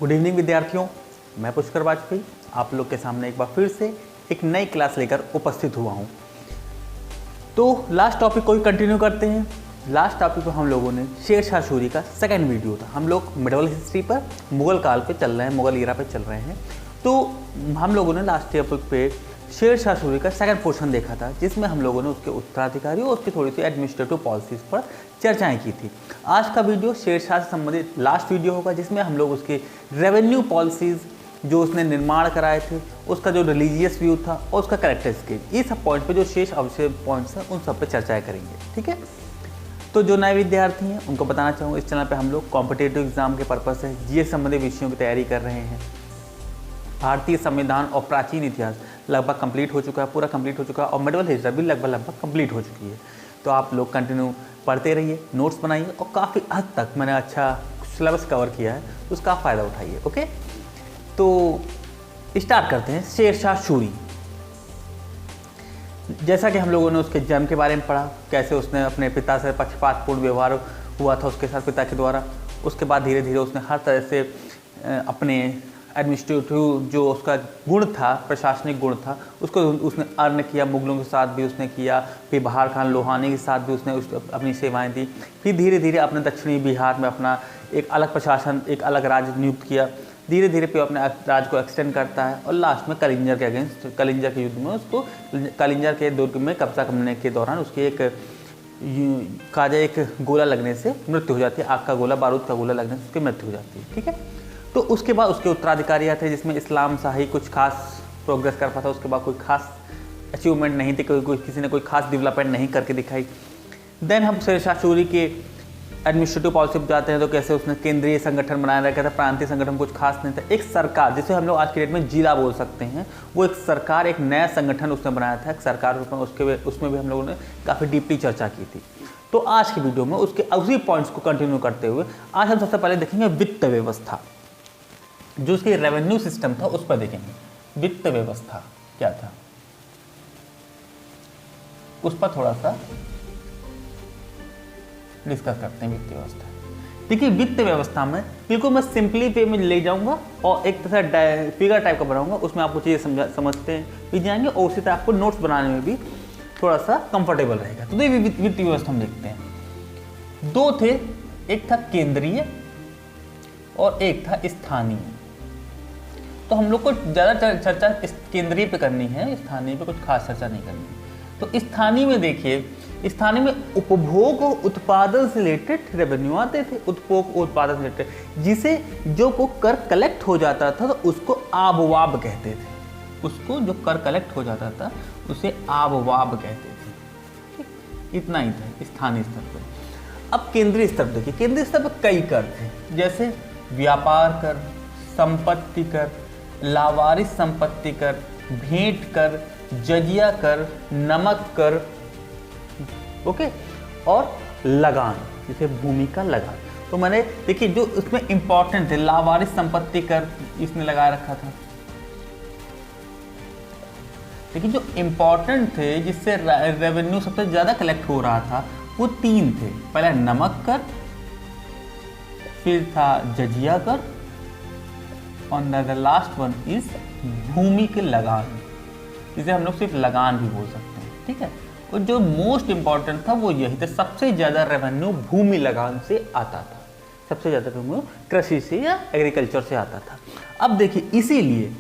Good evening विद्यार्थियों, मैं पुष्कर वाजपेयी आप लोग के सामने एक बार फिर से एक नई क्लास लेकर उपस्थित हुआ हूँ। तो लास्ट टॉपिक को ही कंटिन्यू करते हैं। लास्ट टॉपिक पर हम लोगों ने शेरशाह सूरी का सेकंड वीडियो था। हम लोग मिडिवल हिस्ट्री पर मुगल काल पे चल रहे हैं, मुगल ईरा पे चल रहे हैं। तो हम लोगों ने लास्ट टॉपिक पे शेरशाह सूरी का सेकंड पोर्शन देखा था, जिसमें हम लोगों ने उसके उत्तराधिकारियों और उसकी थोड़ी सी एडमिनिस्ट्रेटिव पॉलिसीज़ पर चर्चाएं की थी। आज का वीडियो शेरशाह से संबंधित लास्ट वीडियो होगा, जिसमें हम लोग उसके रेवेन्यू पॉलिसीज़ जो उसने निर्माण कराए थे, उसका जो रिलीजियस व्यू था और उसका कैरेक्टरिस्टिक, ये सब पॉइंट पे जो शेष अवशेष पॉइंट्स हैं उन सब पे चर्चाएं करेंगे। ठीक है, तो जो नए विद्यार्थी हैं उनको बताना चाहूँगा, इस चैनल पे हम लोग कॉम्पिटेटिव एग्जाम के पर्पज़ से जीएस संबंधित विषयों की तैयारी कर रहे हैं। भारतीय संविधान और प्राचीन इतिहास लगभग कंप्लीट हो चुका है, पूरा कंप्लीट हो चुका है, और मिडिवल हिस्ट्री भी लगभग कंप्लीट हो चुकी है। तो आप लोग कंटिन्यू पढ़ते रहिए, नोट्स बनाइए, और काफ़ी हद तक मैंने अच्छा सिलेबस कवर किया है, तो उसका फ़ायदा उठाइए। ओके, तो स्टार्ट करते हैं। शेरशाह सूरी, जैसा कि हम लोगों ने उसके जन्म के बारे में पढ़ा, कैसे उसने अपने पिता से पक्षपातपूर्ण व्यवहार हुआ था उसके साथ पिता के द्वारा। उसके बाद धीरे धीरे उसने हर तरह से अपने एडमिनिस्ट्रेटिव जो उसका गुण था, प्रशासनिक गुण था, उसको उसने अर्न किया। मुगलों के साथ भी उसने किया, फिर बहार खान लोहानी के साथ भी उसने अपनी सेवाएं दी। फिर धीरे धीरे अपने दक्षिणी बिहार में अपना एक अलग प्रशासन, एक अलग राज्य नियुक्त किया। धीरे धीरे पे अपने राज्य को एक्सटेंड करता है, और लास्ट में कलिंजर के अगेंस्ट, कलिंजर के युद्ध में उसको, कलिंजर के दुर्ग में कब्जा करने के दौरान उसकी एक गोला लगने से मृत्यु हो जाती है। आग का गोला, बारूद का गोला लगने से उसकी मृत्यु हो जाती है। ठीक है, तो उसके बाद उसके उत्तराधिकारी आते हैं, जिसमें इस्लाम शाही कुछ खास प्रोग्रेस कर पाता। उसके बाद कोई खास अचीवमेंट नहीं थी, किसी ने कोई खास डेवलपमेंट नहीं करके दिखाई। देन हम शेरशाह सूरी के एडमिनिस्ट्रेटिव पॉलिसी पर जाते हैं, तो कैसे उसने केंद्रीय संगठन बनाया रखा था, प्रांतीय संगठन कुछ खास नहीं था। एक सरकार, जिसे हम लोग आज की डेट में जिला बोल सकते हैं, वो एक सरकार, एक नया संगठन उसने बनाया था, एक सरकार। उसमें भी हम लोगों ने काफ़ी डीपली चर्चा की थी। तो आज की वीडियो में उसके उसी पॉइंट्स को कंटिन्यू करते हुए आज हम सबसे पहले देखेंगे वित्त व्यवस्था, जो उसकी रेवेन्यू सिस्टम था उस पर देखेंगे। वित्त व्यवस्था क्या था उस पर थोड़ा सा डिस्कस करते हैं। वित्त व्यवस्था, देखिए वित्त व्यवस्था में बिल्कुल मैं सिंपली पे में ले जाऊंगा और एक तरह फिगर टाइप का बनाऊंगा, उसमें आपको चीज़ें समझते भी जाएंगे, और उसी तरह आपको नोट्स बनाने में भी थोड़ा सा कंफर्टेबल रहेगा। तो देखिए वित्त व्यवस्था हम देखते हैं, दो थे, एक था केंद्रीय और एक था स्थानीय। तो हम लोग को ज़्यादा चर्चा केंद्रीय पे करनी है, स्थानीय पे कुछ खास चर्चा नहीं करनी है। तो स्थानीय में देखिए, स्थानीय में उपभोग और उत्पादन से रिलेटेड रेवेन्यू आते थे। उपभोग और उत्पादन से रिलेटेड, जिसे जो को कर कलेक्ट हो जाता था तो उसको आबवाब कहते थे। उसको जो कर कलेक्ट हो जाता था उसे आबवाब कहते थे। ठीक, इतना ही था स्थानीय स्तर पर। अब केंद्रीय स्तर पर देखिए, केंद्रीय स्तर पर कई कर थे, जैसे व्यापार कर, संपत्ति कर, लावारिस संपत्ति कर, भेंट कर, जजिया कर, नमक कर, ओके, और लगान, जैसे भूमि का लगान। तो मैंने देखिए जो उसमें इंपॉर्टेंट थे, लावारिस संपत्ति कर इसने लगा रखा था। लेकिन जो इंपॉर्टेंट थे, जिससे रेवेन्यू सबसे ज्यादा कलेक्ट हो रहा था, वो तीन थे। पहला नमक कर, फिर था जजिया कर, और द लास्ट वन इज भूमि के लगान, जिसे हम लोग सिर्फ लगान भी बोल सकते हैं। ठीक है, और जो मोस्ट इंपॉर्टेंट था वो यही था, सबसे ज़्यादा रेवेन्यू भूमि लगान से आता था, सबसे ज़्यादा रेवेन्यू कृषि से या एग्रीकल्चर से आता था। अब देखिए इसीलिए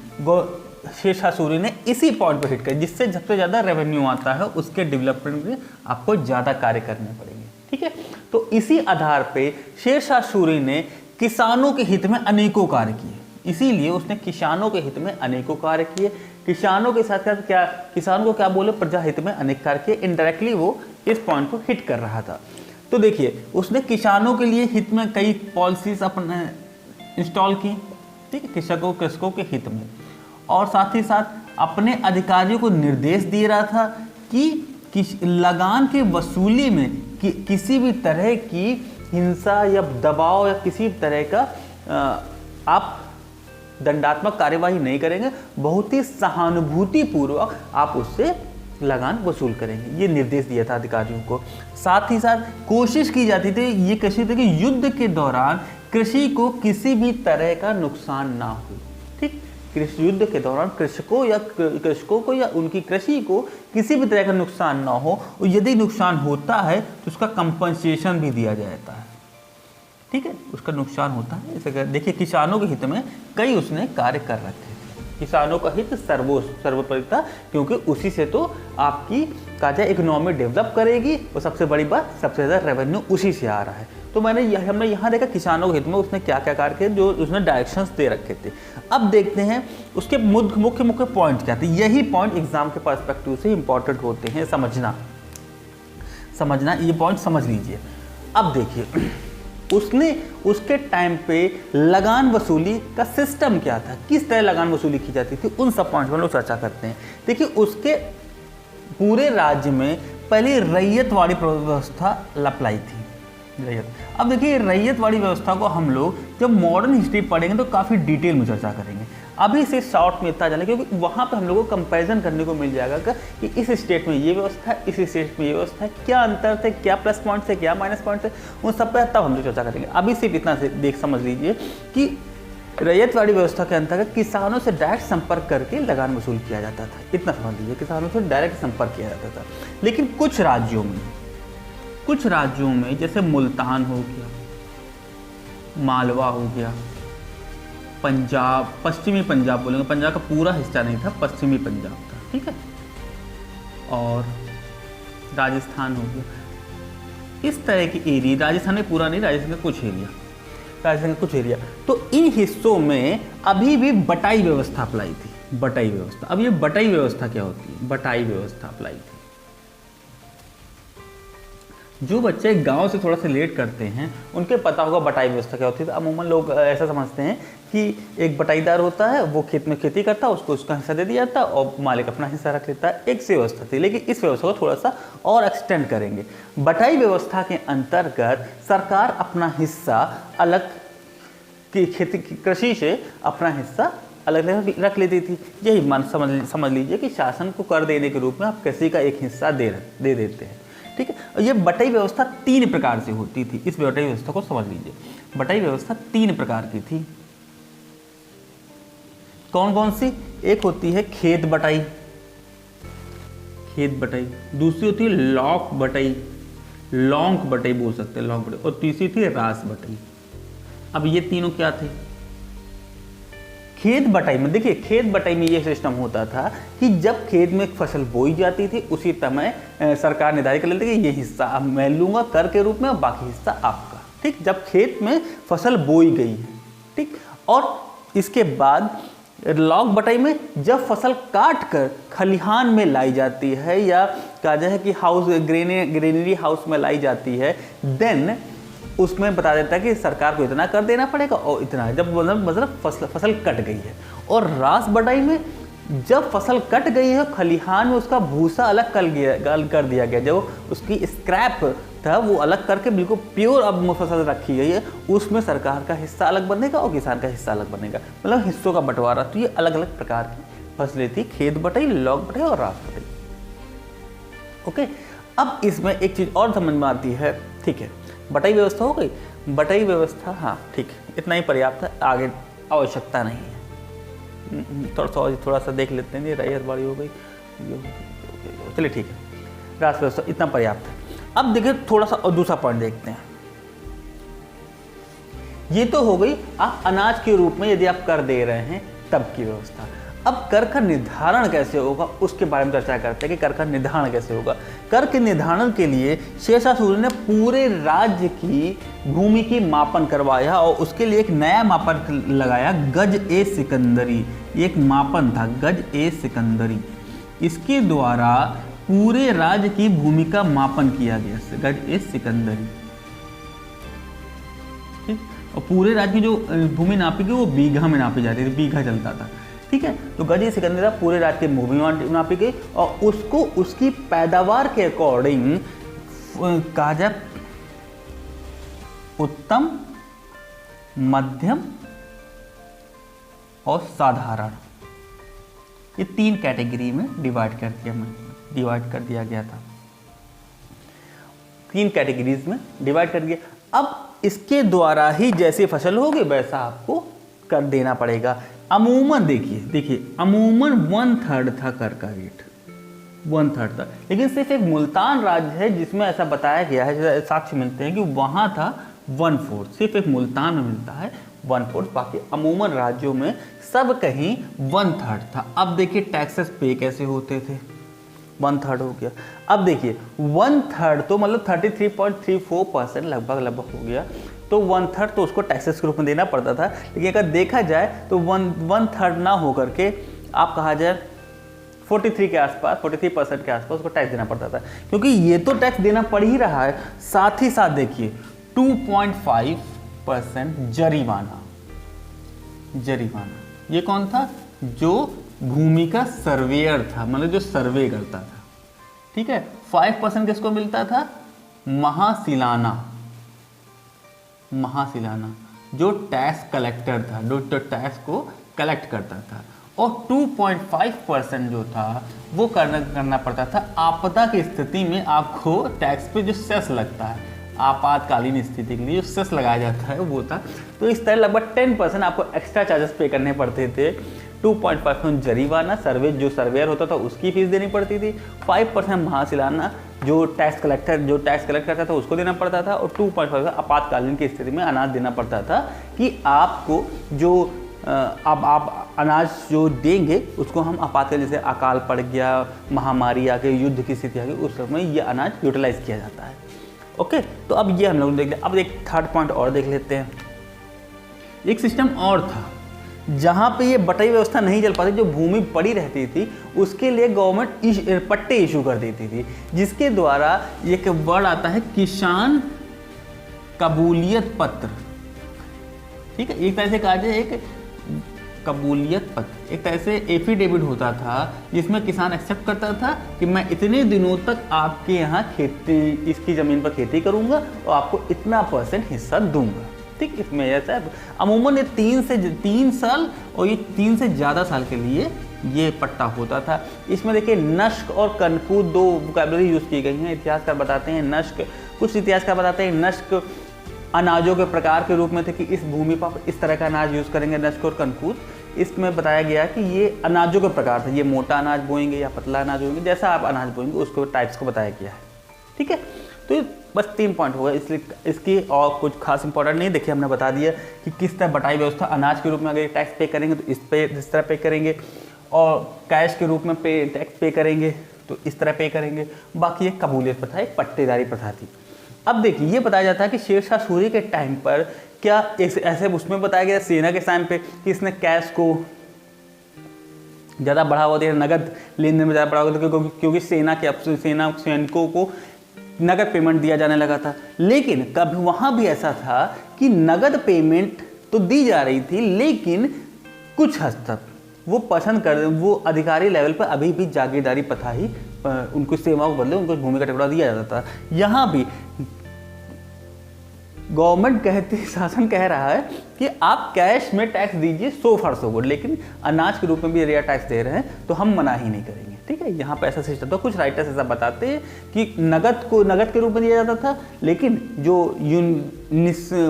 शेरशाह सूरी ने इसी पॉइंट पर हिट किया, जिससे सबसे ज़्यादा रेवेन्यू आता है उसके डेवलपमेंट में आपको ज़्यादा कार्य करने पड़ेंगे। ठीक है, तो इसी आधार पर शेरशाह सूरी ने किसानों के हित में अनेकों कार्य किए। इसीलिए उसने किसानों के हित में अनेकों कार्य किए। किसानों के साथ साथ क्या, किसानों को क्या बोले, प्रजा हित में अनेक कार्य किए। इनडायरेक्टली वो इस पॉइंट को हिट कर रहा था। तो देखिए उसने किसानों के लिए हित में कई पॉलिसीज अपने इंस्टॉल की। ठीक है, कृषकों के हित में, और साथ ही साथ अपने अधिकारियों को निर्देश दे रहा था कि लगान के वसूली में किसी भी तरह की हिंसा या दबाव या किसी तरह का आप दंडात्मक कार्यवाही नहीं करेंगे, बहुत ही सहानुभूतिपूर्वक आप उससे लगान वसूल करेंगे, ये निर्देश दिया था अधिकारियों को। साथ ही साथ कोशिश की जाती थी, ये कैसी थी कि युद्ध के दौरान कृषि को किसी भी तरह का नुकसान ना हो। ठीक, कृषि युद्ध के दौरान कृषकों को या उनकी कृषि को किसी भी तरह का नुकसान ना हो, और यदि नुकसान होता है तो उसका कंपनसेशन भी दिया जाता है। ठीक है, उसका नुकसान होता है। जैसे देखिए, किसानों के हित में कई उसने कार्य कर रखे थे। किसानों का हित सर्वोपरि था, क्योंकि उसी से तो आपकी काजा इकोनॉमी डेवलप करेगी, और सबसे बड़ी बात, सबसे ज़्यादा रेवेन्यू उसी से आ रहा है। तो हमने यहाँ देखा किसानों के हित में उसने क्या क्या कार्य किए, जो उसने डायरेक्शंस दे रखे थे। अब देखते हैं उसके मुख्य पॉइंट क्या थे। यही पॉइंट एग्जाम के पर्सपेक्टिव से इंपॉर्टेंट होते हैं, समझना ये पॉइंट समझ लीजिए। अब देखिए, उसके टाइम पे लगान वसूली का सिस्टम क्या था, किस तरह लगान वसूली की जाती थी, उन सब पॉइंट्स पर लोग चर्चा करते हैं। देखिए, उसके पूरे राज्य में पहले रैयतवाड़ी व्यवस्था अप्लाई थी। अब देखिए, रैयतवाड़ी व्यवस्था को हम लोग जब मॉडर्न हिस्ट्री पढ़ेंगे तो काफ़ी डिटेल में चर्चा करेंगे। अभी से शॉर्ट में इतना जाने, क्योंकि वहाँ पे हम लोगों को कंपैरिजन करने को मिल जाएगा कि इस स्टेट में ये व्यवस्था है, इस स्टेट में ये व्यवस्था है, क्या अंतर थे, क्या प्लस पॉइंट्स है, क्या माइनस पॉइंट्स है, उन सब पर तब हम लोग चर्चा करेंगे। अभी सिर्फ इतना से समझ लीजिए कि रैयतवाड़ी व्यवस्था के अंतर्गत किसानों से डायरेक्ट संपर्क करके लगान वसूल किया जाता था। इतना समझ लीजिए, किसानों से डायरेक्ट संपर्क किया जाता था। लेकिन कुछ राज्यों में जैसे मुल्तान हो गया, मालवा हो गया, पंजाब, पश्चिमी पंजाब बोलेंगे, पंजाब का पूरा हिस्सा नहीं था, पश्चिमी पंजाब था। ठीक है, और राजस्थान हो गया, इस तरह की एरिया, राजस्थान में पूरा नहीं, राजस्थान का कुछ एरिया, तो इन हिस्सों में अभी भी बटाई व्यवस्था अप्लाई थी। बटाई व्यवस्था, अब ये बटाई व्यवस्था क्या होती है? बटाई व्यवस्था अप्लाई थी। जो बच्चे गांव से थोड़ा सा लेट करते हैं उनके पता होगा बटाई व्यवस्था क्या होती है। अमूमन लोग ऐसा समझते हैं कि एक बटाईदार होता है, वो खेत में खेती करता है, उसको उसका हिस्सा दे दिया जाता है और मालिक अपना हिस्सा रख लेता है। एक से व्यवस्था थी, लेकिन इस व्यवस्था को थोड़ा सा और एक्सटेंड करेंगे। बटाई व्यवस्था के अंतर्गत सरकार अपना हिस्सा अलग की खेती कृषि से अपना हिस्सा अलग रख लेती थी। यही समझ लीजिए कि शासन को कर देने के रूप में आप कृषि का एक हिस्सा दे देते हैं। ठीक है, और ये बटाई व्यवस्था 3 प्रकार से होती थी। इस बटाई व्यवस्था को समझ लीजिए। बटाई व्यवस्था 3 प्रकार की थी। कौन कौन सी? एक होती है खेत बटाई, दूसरी होती है लॉक बटाई, लॉन्क बटाई बोल सकते हैं, लॉन्क बटाई, और तीसरी थी रास बटाई। अब ये तीनों क्या थे? खेत बटाई में देखिए, खेत बटाई में ये सिस्टम होता था कि जब खेत में फसल बोई जाती थी उसी समय सरकार निर्धारित कर लेती थी कि ये हिस्सा मैं लूंगा कर के रूप में और बाकी हिस्सा आपका। ठीक, जब खेत में फसल बोई गई है, ठीक, और इसके बाद लॉक बटाई में जब फसल काट कर खलिहान में लाई जाती है या कहा जाए कि ग्रेनरी हाउस में लाई जाती है, देन उसमें बता देता है कि सरकार को इतना कर देना पड़ेगा और इतना, जब मतलब फसल कट गई है। और रास बटाई में जब फसल कट गई है खलिहान में उसका भूसा अलग कर दिया गया, जो उसकी स्क्रैप था वो अलग करके बिल्कुल प्योर अब फसल रखी गई है, उसमें सरकार का हिस्सा अलग बनेगा और किसान का हिस्सा अलग बनेगा, मतलब हिस्सों का बंटवारा। तो ये अलग अलग प्रकार की फसलें थी, खेत बटाई, लॉक बटाई और रास बटाई। ओके, अब इसमें एक चीज़ और समझ में आती है। ठीक है, बटाई व्यवस्था हो गई। बटाई व्यवस्था, हाँ ठीक है, इतना ही पर्याप्त है, आगे आवश्यकता नहीं है। थोड़ा सा देख लेते हैं। रैयतवाड़ी हो गई, चलिए ठीक है, रास व्यवस्था इतना पर्याप्त है। अब देखिए थोड़ा सा और दूसरा पॉइंट देखते हैं। ये तो हो गई आप अनाज के रूप में यदि आप कर दे रहे हैं तब की व्यवस्था। अब कर का निर्धारण कैसे होगा उसके बारे में चर्चा करते हैं कि कर का निर्धारण कैसे होगा। कर के निर्धारण के लिए शेरशाह सूरी ने पूरे राज्य की भूमि की मापन करवाया और उसके लिए एक नया मापन लगाया, गज ए सिकंदरी। एक मापन था गज ए सिकंदरी, इसके द्वारा पूरे राज्य की भूमि का मापन किया गया, गज ए सिकंदरी। ठीक, और पूरे राज्य की जो भूमि नापी गई वो बीघा में नापी जाती थी, बीघा चलता था। ठीक है, तो गज ए सिकंदरी पूरे राज्य की भूमि नापी गई और उसको उसकी पैदावार के अकॉर्डिंग कहा जाए उत्तम, मध्यम और साधारण, ये 3 कैटेगरी में डिवाइड कर दिया गया था। 3 कैटेगरीज में डिवाइड कर दिया। अब इसके द्वारा ही जैसे फसल होगी वैसा आपको कर देना पड़ेगा। अमूमन देखिए अमूमन 1/3 था कर का रेट, 1/3 था, लेकिन सिर्फ एक मुल्तान राज्य है जिसमें ऐसा बताया गया है, जैसे साक्ष्य मिलते हैं कि वहाँ था 1/4, सिर्फ एक मुल्तान में मिलता है 1/4, बाकी अमूमन राज्यों में सब कहीं 1/3 था। अब देखिए टैक्सेस पे कैसे होते थे, 1/3 हो गया। अब देखिए 1/3 तो मतलब 33.34% लगभग हो गया, तो 1/3 तो उसको टैक्सेस के रूप में देना पड़ता था। लेकिन अगर देखा जाए तो 1/3 ना हो करके आप कहा जाए 43 के आसपास, 43% के आसपास उसको टैक्स देना पड़ता था, क्योंकि ये तो टैक्स देना पड़ ही रहा है, साथ ही साथ देखिए 2.5% जरिमाना। ये कौन था? जो भूमि का सर्वेयर था, मतलब जो सर्वे करता था, ठीक है। 5% किसको मिलता था? महासिलाना, जो टैक्स कलेक्टर था, जो टैक्स को कलेक्ट करता था। और 2.5% जो था वो करना पड़ता था आपदा की स्थिति में। आपको टैक्स पे जो सेस लगता है आपातकालीन स्थिति के लिए जो सेस लगाया जाता है वो था। तो इस तरह लगभग 10% आपको एक्स्ट्रा चार्जेस पे करने पड़ते थे। 2.5% जरिमाना, जो सर्वेयर होता था उसकी फीस देनी पड़ती थी। 5% महासिलाना, जो टैक्स कलेक्ट करता था उसको देना पड़ता था। और 2.5% आपातकालीन की स्थिति में अनाज देना पड़ता था कि आपको जो अब आप अनाज जो देंगे उसको हम आपातकालीन, जैसे अकाल पड़ गया, महामारी आ गई, युद्ध की स्थिति आ गई, उस समय ये अनाज यूटिलाइज किया जाता है। ओके, तो अब ये हम लोग देख लें। अब एक थर्ड पॉइंट और देख लेते हैं। एक सिस्टम और था जहाँ पे ये बटाई व्यवस्था नहीं चल पाती, जो भूमि पड़ी रहती थी उसके लिए गवर्नमेंट पट्टे इशू कर देती थी, जिसके द्वारा एक वर्ड आता है किसान कबूलियत पत्र। ठीक है, एक तरह से कहा जाए एक कबूलियत पत्र, एक तरह से एफिडेविट होता था जिसमें किसान एक्सेप्ट करता था कि मैं इतने दिनों तक आपके यहाँ खेती, इसकी ज़मीन पर खेती करूँगा और आपको इतना % हिस्सा दूंगा। ठीक, इसमें ऐसा अमूमन ये 3 साल और ये 3 से ज़्यादा साल के लिए ये पट्टा होता था। इसमें देखिए नस्क और कनकूद 2 वोकैबुलरी यूज़ की गई हैं। इतिहासकार बताते हैं नस्क, कुछ इतिहासकार बताते हैं नस्क अनाजों के प्रकार के रूप में थे कि इस भूमि पर इस तरह का अनाज यूज़ करेंगे। नस्क और कनकूद इसमें बताया गया कि ये अनाजों के प्रकार थे, ये मोटा अनाज बोएंगे या पतला अनाज बोएंगे, जैसा आप अनाज बोएंगे उसको टाइप्स को बताया गया है। ठीक है, तो बस 3 पॉइंट हो गए, इसलिए इसकी और कुछ खास इंपॉर्टेंट नहीं। देखिए हमने बता दिया कि किस तरह बटाई व्यवस्था अनाज के रूप में अगर टैक्स पे करेंगे तो इस तरह पे करेंगे, और कैश के रूप में टैक्स पे करेंगे तो इस तरह पे करेंगे। बाकी एक कबूलियत प्रथा, एक पट्टेदारी प्रथा थी। अब देखिए ये बताया जाता है कि शेरशाह सूरी के टाइम पर क्या ऐसे उसमें बताया गया सेना के टाइम पे कि इसने कैश को ज़्यादा बढ़ावा दिया, नगद लेन देन में ज़्यादा बढ़ावा दिया, क्योंकि सैनिकों को नगद पेमेंट दिया जाने लगा था। लेकिन कभी वहाँ भी ऐसा था कि नगद पेमेंट तो दी जा रही थी, लेकिन कुछ हद तक वो अधिकारी लेवल पर अभी भी जागीरदारी प्रथा ही उनको सेवाओं के बदले उनको भूमि का टुकड़ा दिया जाता था। यहाँ भी गवर्नमेंट शासन कह रहा है कि आप कैश में टैक्स दीजिए 100% को, लेकिन अनाज के रूप में भी रिया टैक्स दे रहे हैं तो हम मना ही नहीं करेंगे। ठीक है, यहाँ पे ऐसा सिस्टम था। कुछ राइटर्स ऐसा बताते हैं कि नगद के रूप में दिया जाता था, लेकिन जो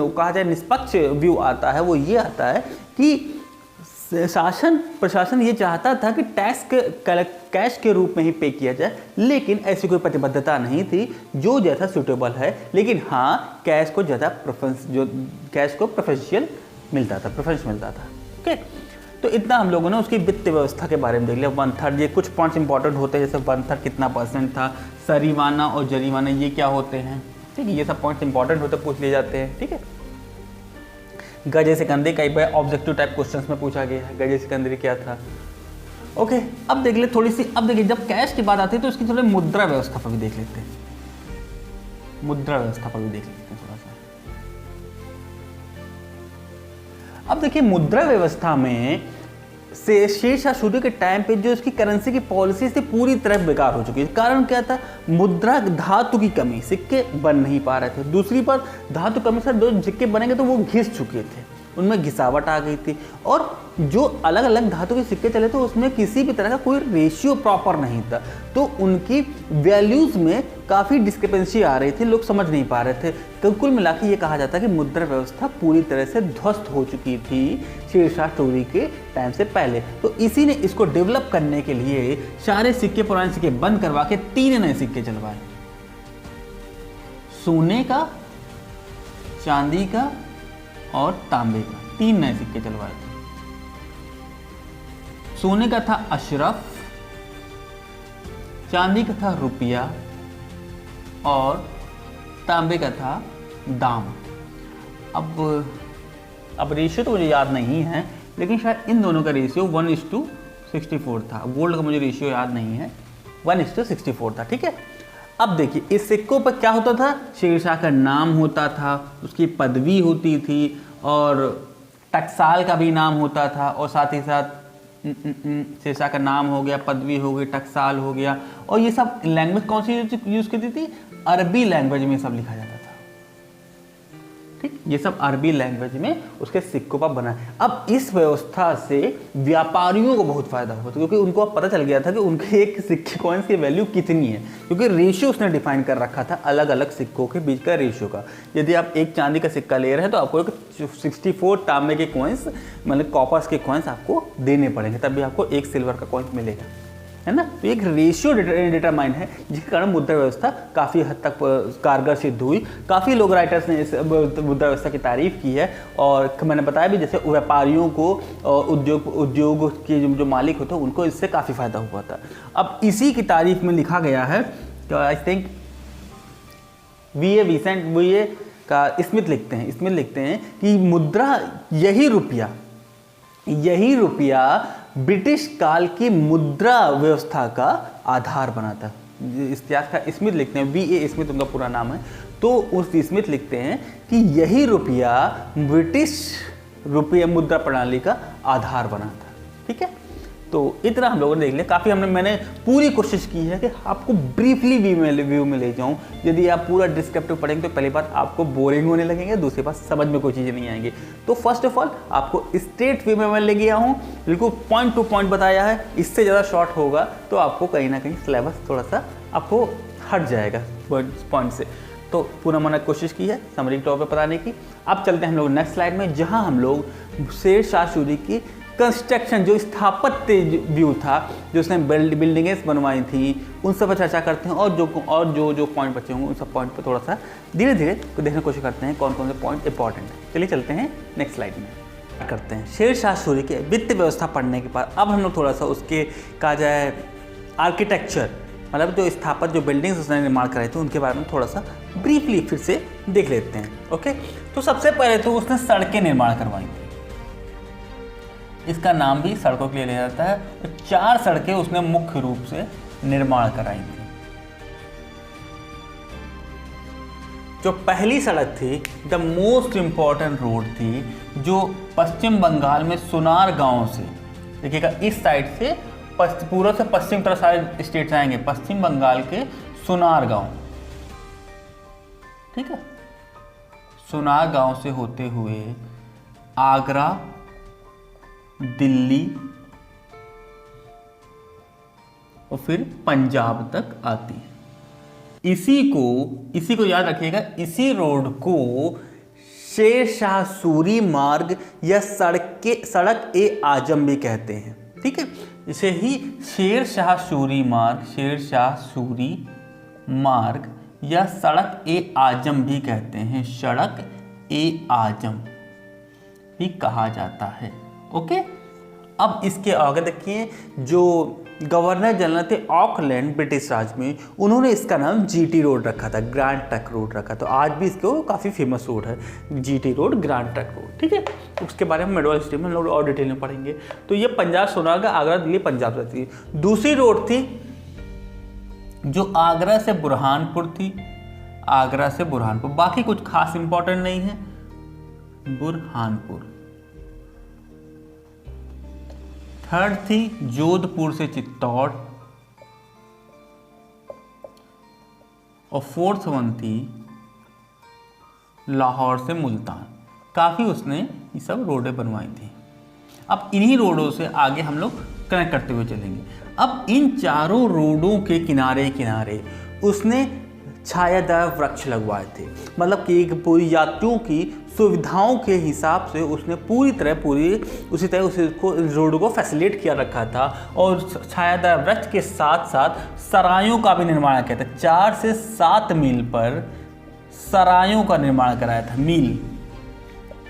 कहा जाए निष्पक्ष व्यू आता है वो ये आता है कि प्रशासन ये चाहता था कि टैक्स कैश के रूप में ही पे किया जाए, लेकिन ऐसी कोई प्रतिबद्धता नहीं थी, जो जैसा सूटेबल है। लेकिन हाँ, कैश को ज़्यादा प्रेफरेंशियल मिलता था। ओके, तो इतना हम लोगों ने उसकी वित्त व्यवस्था के बारे में देख लिया। 1/3 ये कुछ पॉइंट्स इंपॉर्टेंट होते हैं, जैसे 1/3 कितना % था, सरीवाना और जरीवाना ये क्या होते हैं। ठीक है, ये सब पॉइंट्स इंपॉर्टेंट होते पूछ लिए जाते हैं। ठीक है, गजे सिकंदरी कई बार ऑब्जेक्टिव टाइप क्वेश्चंस में पूछा गया है, गजे सिकंदरी क्या था। ओके, अब देख ले थोड़ी सी, अब देखिए जब कैश की बात आती है तो इसकी थोड़ी मुद्रा व्यवस्था पर भी देख लेते हैं। थोड़ा सा। अब देखिए मुद्रा व्यवस्था में से शेरशाह सूरी के टाइम पे जो इसकी करेंसी की पॉलिसी थी पूरी तरह बेकार हो चुकी है। कारण क्या था? मुद्रा धातु की कमी, सिक्के बन नहीं पा रहे थे। दूसरी बात धातु कमी से जो सिक्के बनेंगे तो वो घिस चुके थे। उनमें घिसावट आ गई थी, और जो अलग अलग धातु के सिक्के चले थे उसमें किसी भी तरह का कोई रेशियो प्रॉपर नहीं था, तो उनकी वैल्यूज़ में काफ़ी डिस्क्रिपेंसी आ रही थी, लोग समझ नहीं पा रहे थे। तो कुल मिला के ये कहा जाता है कि मुद्रा व्यवस्था पूरी तरह से ध्वस्त हो चुकी थी शेरशाह सूरी के टाइम से पहले। तो इसी ने इसको डेवलप करने के लिए सारे सिक्के, पुराने सिक्के बंद करवा के 3 नए सिक्के चलवाए, सोने का, चांदी का और तांबे का, 3 नए सिक्के चलवाए थे। सोने का था अशरफ, चांदी का था रुपया और तांबे का था दाम। अब रेशियो तो मुझे याद नहीं है, लेकिन शायद इन दोनों का रेशियो 1:64 था। गोल्ड का मुझे रेशियो याद नहीं है, 1:64 था। ठीक है, अब देखिए इस सिक्कों पर क्या होता था, शेरशाह का नाम होता था, उसकी पदवी होती थी, और टकसाल का भी नाम होता था, और साथ ही साथ शेरशाह का नाम हो गया, पदवी हो गई, टकसाल हो गया। और ये सब लैंग्वेज कौन सी यूज करती थी, अरबी लैंग्वेज में सब लिखा जाता था। ठीक, ये सब अरबी लैंग्वेज में उसके सिक्कों पर बना है। अब इस व्यवस्था से व्यापारियों को बहुत फायदा हुआ, क्योंकि उनको अब पता चल गया था कि उनके एक सिक्के कॉइन्स की वैल्यू कितनी है, क्योंकि रेशियो उसने डिफाइन कर रखा था अलग अलग सिक्कों के बीच का रेशियो का। यदि आप एक चांदी का सिक्का ले रहे हैं तो आपको एक 64 तांबे के कॉइन्स, मतलब कॉपर्स के कॉइन्स आपको देने पड़ेंगे, तब भी आपको एक सिल्वर का कॉइन्स मिलेगा, है ना। तो एक रेशियो डिटरमाइन है, जिसके कारण मुद्रा व्यवस्था काफ़ी हद तक कारगर सिद्ध हुई। काफ़ी लोग राइटर्स ने इस मुद्रा व्यवस्था की तारीफ की है, और मैंने बताया भी जैसे व्यापारियों को, उद्योग के जो मालिक होते हैं उनको इससे काफ़ी फायदा हुआ था। अब इसी की तारीफ में लिखा गया है, तो आई थिंक वी.ए. का स्मिथ लिखते हैं कि मुद्रा, यही रुपया ब्रिटिश काल की मुद्रा व्यवस्था का आधार बना था। इतिहास का स्मिथ लिखते हैं, वी.ए. स्मिथ उनका पूरा नाम है, तो उस स्मिथ लिखते हैं कि यही रुपया ब्रिटिश रुपया मुद्रा प्रणाली का आधार बना था। ठीक है, तो इतना हम लोगों ने देख लिया। काफ़ी मैंने पूरी कोशिश की है कि आपको ब्रीफली व्यू में ले जाऊं। यदि आप पूरा डिस्क्रिप्टिव पढ़ेंगे तो पहली बात आपको बोरिंग होने लगेंगे, दूसरी बात समझ में कोई चीज़ें नहीं आएंगी। तो फर्स्ट ऑफ ऑल आपको स्ट्रेट व्यू में मैं ले गया हूँ, बिल्कुल पॉइंट टू पॉइंट बताया है। इससे ज़्यादा शॉर्ट होगा तो आपको कहीं ना कहीं सिलेबस थोड़ा सा आपको हट जाएगा पॉइंट से। तो पूरा मैंने कोशिश की है समरी टॉप पे बताने की। अब चलते हैं हम लोग नेक्स्ट स्लाइड में, जहाँ हम लोग शेरशाह सूरी की कंस्ट्रक्शन, जो स्थापत्य व्यू था, जो उसने बिल्डिंगें बनवाई थी, उन सब पर चर्चा करते हैं, और जो पॉइंट बचे होंगे उन सब पॉइंट पर थोड़ा सा धीरे धीरे देखने की कोशिश करते हैं कौन कौन से पॉइंट इंपॉर्टेंट है। चलिए चलते हैं नेक्स्ट स्लाइड में करते हैं। शेरशाह सूरी के वित्त व्यवस्था पढ़ने के बाद अब हम लोग थोड़ा सा उसके कहा जाए आर्किटेक्चर, मतलब जो स्थापत्य, जो बिल्डिंग्स उसने निर्माण कराई थी, उनके बारे में थोड़ा सा ब्रीफली फिर से देख लेते हैं। ओके, तो सबसे पहले तो उसने सड़कें निर्माण करवाई थी, इसका नाम भी सड़कों के लिए लिया जाता है। तो 4 सड़कें उसने मुख्य रूप से निर्माण कराई थी। जो पहली सड़क थी, द मोस्ट इंपॉर्टेंट रोड थी, जो पश्चिम बंगाल में सुनार गांव से, देखिएगा इस साइड से पूर्व से पश्चिम तरफ सारे स्टेट्स आएंगे, पश्चिम बंगाल के सुनार गांव, ठीक है, सुनार गांव से होते हुए आगरा, दिल्ली और फिर पंजाब तक आती है। इसी को याद रखिएगा, इसी रोड को शेरशाह सूरी मार्ग या सड़क ए आजम भी कहते हैं। ठीक है, इसे ही शेरशाह सूरी मार्ग या सड़क ए आजम भी कहते हैं, सड़क ए आजम भी कहा जाता है। ओके, अब इसके आगे देखिए, जो गवर्नर जनरल थे ऑकलैंड ब्रिटिश राज में, उन्होंने इसका नाम जीटी रोड रखा था, ग्रैंड ट्रंक रोड रखा। तो आज भी इसको काफ़ी फेमस रोड है, GT road, grand trunk road. ठीक है, उसके बारे में मेडोल हिस्ट्री में हम लोग और डिटेल में पढ़ेंगे। तो ये पंजाब सोनार का आगरा, दिल्ली, पंजाब रहती है। दूसरी रोड थी जो आगरा से बुरहानपुर थी, आगरा से बुरहानपुर, बाकी कुछ खास इंपॉर्टेंट नहीं है, बुरहानपुर। थर्ड थी जोधपुर से चित्तौड़, और फोर्थ वन थी लाहौर से मुल्तान। काफ़ी उसने ये सब रोडें बनवाई थी। अब इन्हीं रोडों से आगे हम लोग कनेक्ट करते हुए चलेंगे। अब इन चारों रोडों के किनारे किनारे उसने छायादार वृक्ष लगवाए थे, मतलब कि एक पूरी यात्रियों की सुविधाओं के हिसाब से उसने उसी तरह उसको रोड को फैसिलिटेट किया रखा था। और छायादार वृक्ष के साथ साथ सरायों का भी निर्माण किया था। 4 से 7 मील पर सरायों का निर्माण कराया था, मील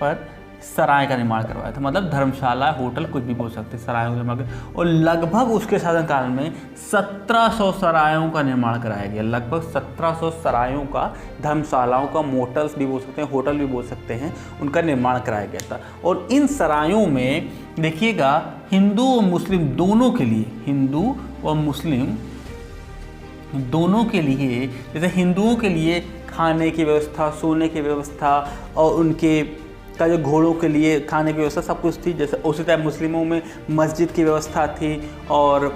पर सराय का निर्माण करवाया था, मतलब धर्मशाला, होटल, कुछ भी बोल सकते, सरायों का निर्माण। और लगभग उसके शासनकाल में 1700 सरायों का निर्माण कराया गया, लगभग 1700 सरायों का, धर्मशालाओं का, मोटल्स भी बोल सकते हैं, होटल भी बोल सकते हैं, उनका निर्माण कराया गया था। और इन सरायों में देखिएगा हिंदू और मुस्लिम दोनों के लिए, हिंदू और मुस्लिम दोनों के लिए, जैसे हिंदुओं के लिए खाने की व्यवस्था, सोने की व्यवस्था और उनके का जो घोड़ों के लिए खाने की व्यवस्था सब कुछ थी। जैसे उसी तरह मुस्लिमों में मस्जिद की व्यवस्था थी और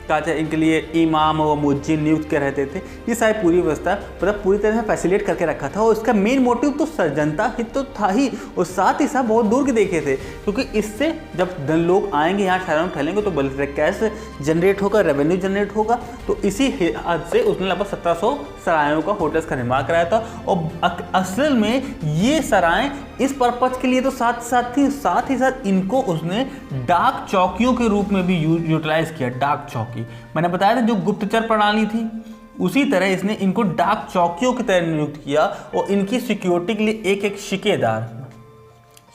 क्या इनके लिए इमाम और मुअज्जिन नियुक्त के रहते थे। ये सारी पूरी व्यवस्था मतलब पूरी तरह से फैसिलिटेट करके रखा था। और इसका मेन मोटिव तो जनता हित तो था ही, और साथ ही साथ बहुत दूर के देखे थे, क्योंकि इससे जब लोग आएंगे यहाँ शहरों में ठहरेंगे तो कैश जनरेट होगा, रेवेन्यू जनरेट होगा। तो इसी हद से उसने लगभग 1700 सरायों का, होटल्स का निर्माण कराया था। और असल में ये सराय इस पर्पज के लिए तो साथ ही साथ इनको उसने डाक चौकियों के रूप में भी यूटिलाइज किया। डाक चौकी मैंने बताया था जो गुप्तचर प्रणाली थी, उसी तरह इसने इनको डाक चौकियों की तरह नियुक्त किया। और इनकी सिक्योरिटी के लिए एक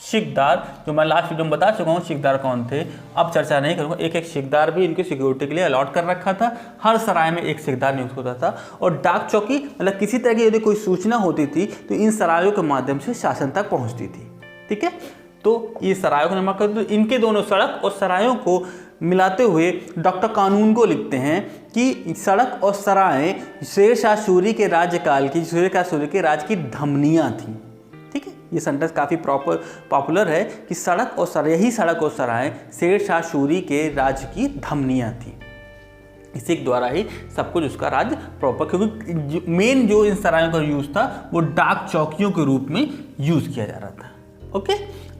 शिकदार, जो मैं लास्ट वीडियो में बता चुका हूँ शिकदार कौन थे, अब चर्चा नहीं करूँगा। एक शिकदार भी इनकी सिक्योरिटी के लिए अलॉट कर रखा था। हर सराय में एक शिकदार नियुक्त होता था। और डाक चौकी मतलब किसी तरह की यदि कोई सूचना होती थी तो इन सरायों के माध्यम से शासन तक पहुँचती थी। ठीक है, तो ये सरायों का निर्माण करते, तो इनके दोनों सड़क और सरायों को मिलाते हुए डॉक्टर कानूनगो लिखते हैं कि सड़क और सराय शेर शाह सूरी के राज्यकाल की, शेर शाह सूरी के राज की धमनियाँ थीं। ठीक है, ये सेंटेंस काफ़ी पॉपुलर है कि सड़क और सराय शेर शाह सूरी के राज्य की धमनियाँ थीं। इसी के द्वारा ही सब कुछ उसका राज्य प्रॉपर, क्योंकि मेन जो इन सरायों का यूज़ था वो डाक चौकियों के रूप में यूज़ किया जा रहा था। ओके,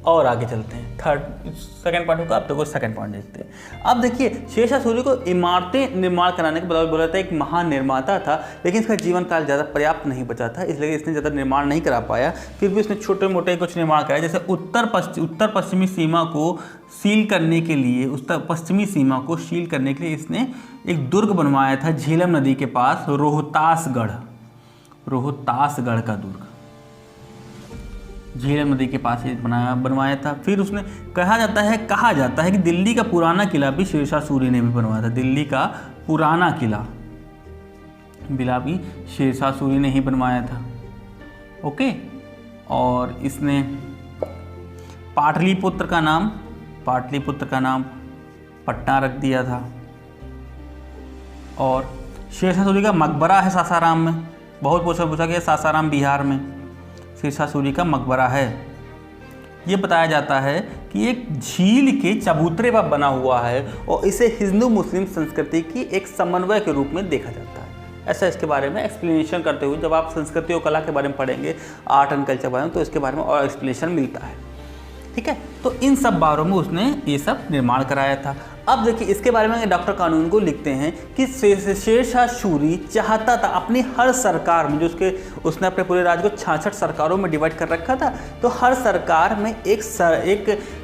और आगे चलते हैं। सेकंड पार्ट होगा, अब तो सेकंड पॉइंट देखते हैं। अब देखिए शेर शाह सूरी को इमारतें निर्माण कराने के बदौलत बोला था एक महान निर्माता था, लेकिन इसका जीवन काल ज़्यादा पर्याप्त नहीं बचा था, इसलिए इसने ज़्यादा निर्माण नहीं करा पाया। फिर भी उसने छोटे मोटे कुछ निर्माण कराया, जैसे उत्तर पश्चिमी सीमा को सील करने के लिए, इसने एक दुर्ग बनवाया था झेलम नदी के पास, रोहतासगढ़ का दुर्ग झेलम नदी के पास बनवाया था। फिर उसने कहा जाता है कि दिल्ली का पुराना किला भी शेर शाह सूरी ने भी बनवाया था। दिल्ली का पुराना किला भी शेर शाह सूरी ने ही बनवाया था। ओके, और इसने पाटलिपुत्र का नाम पटना रख दिया था। और शेर शाह सूरी का मकबरा है सासाराम में, बहुत पूछा गया, सासाराम बिहार में शेर शाह सूरी का मकबरा है। ये बताया जाता है कि एक झील के चबूतरे पर बना हुआ है और इसे हिंदू मुस्लिम संस्कृति की एक समन्वय के रूप में देखा जाता है। ऐसा इसके बारे में एक्सप्लेनेशन करते हुए जब आप संस्कृति और कला के बारे में पढ़ेंगे, आर्ट एंड कल्चर के बारे में, तो इसके बारे में और एक्सप्लेनेशन मिलता है। ठीक है, तो इन सब बारों में उसने ये सब निर्माण कराया था। अब देखिए इसके बारे में डॉक्टर कानूनगो लिखते हैं कि शेर शाह सूरी चाहता था अपनी हर सरकार में, जो उसने अपने पूरे राज्य को 66 सरकारों में डिवाइड कर रखा था, तो हर सरकार में एक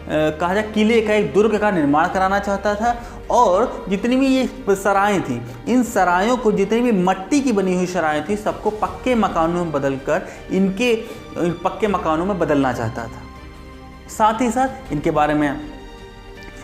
कहा जाए किले का, एक दुर्ग का निर्माण कराना चाहता था। और जितनी भी ये सराएं थी, इन सरायों को, जितनी भी मट्टी की बनी हुई सराएं थी, सबको पक्के मकानों में बदलकर इनके पक्के मकानों में बदलना चाहता था। साथ ही साथ इनके बारे में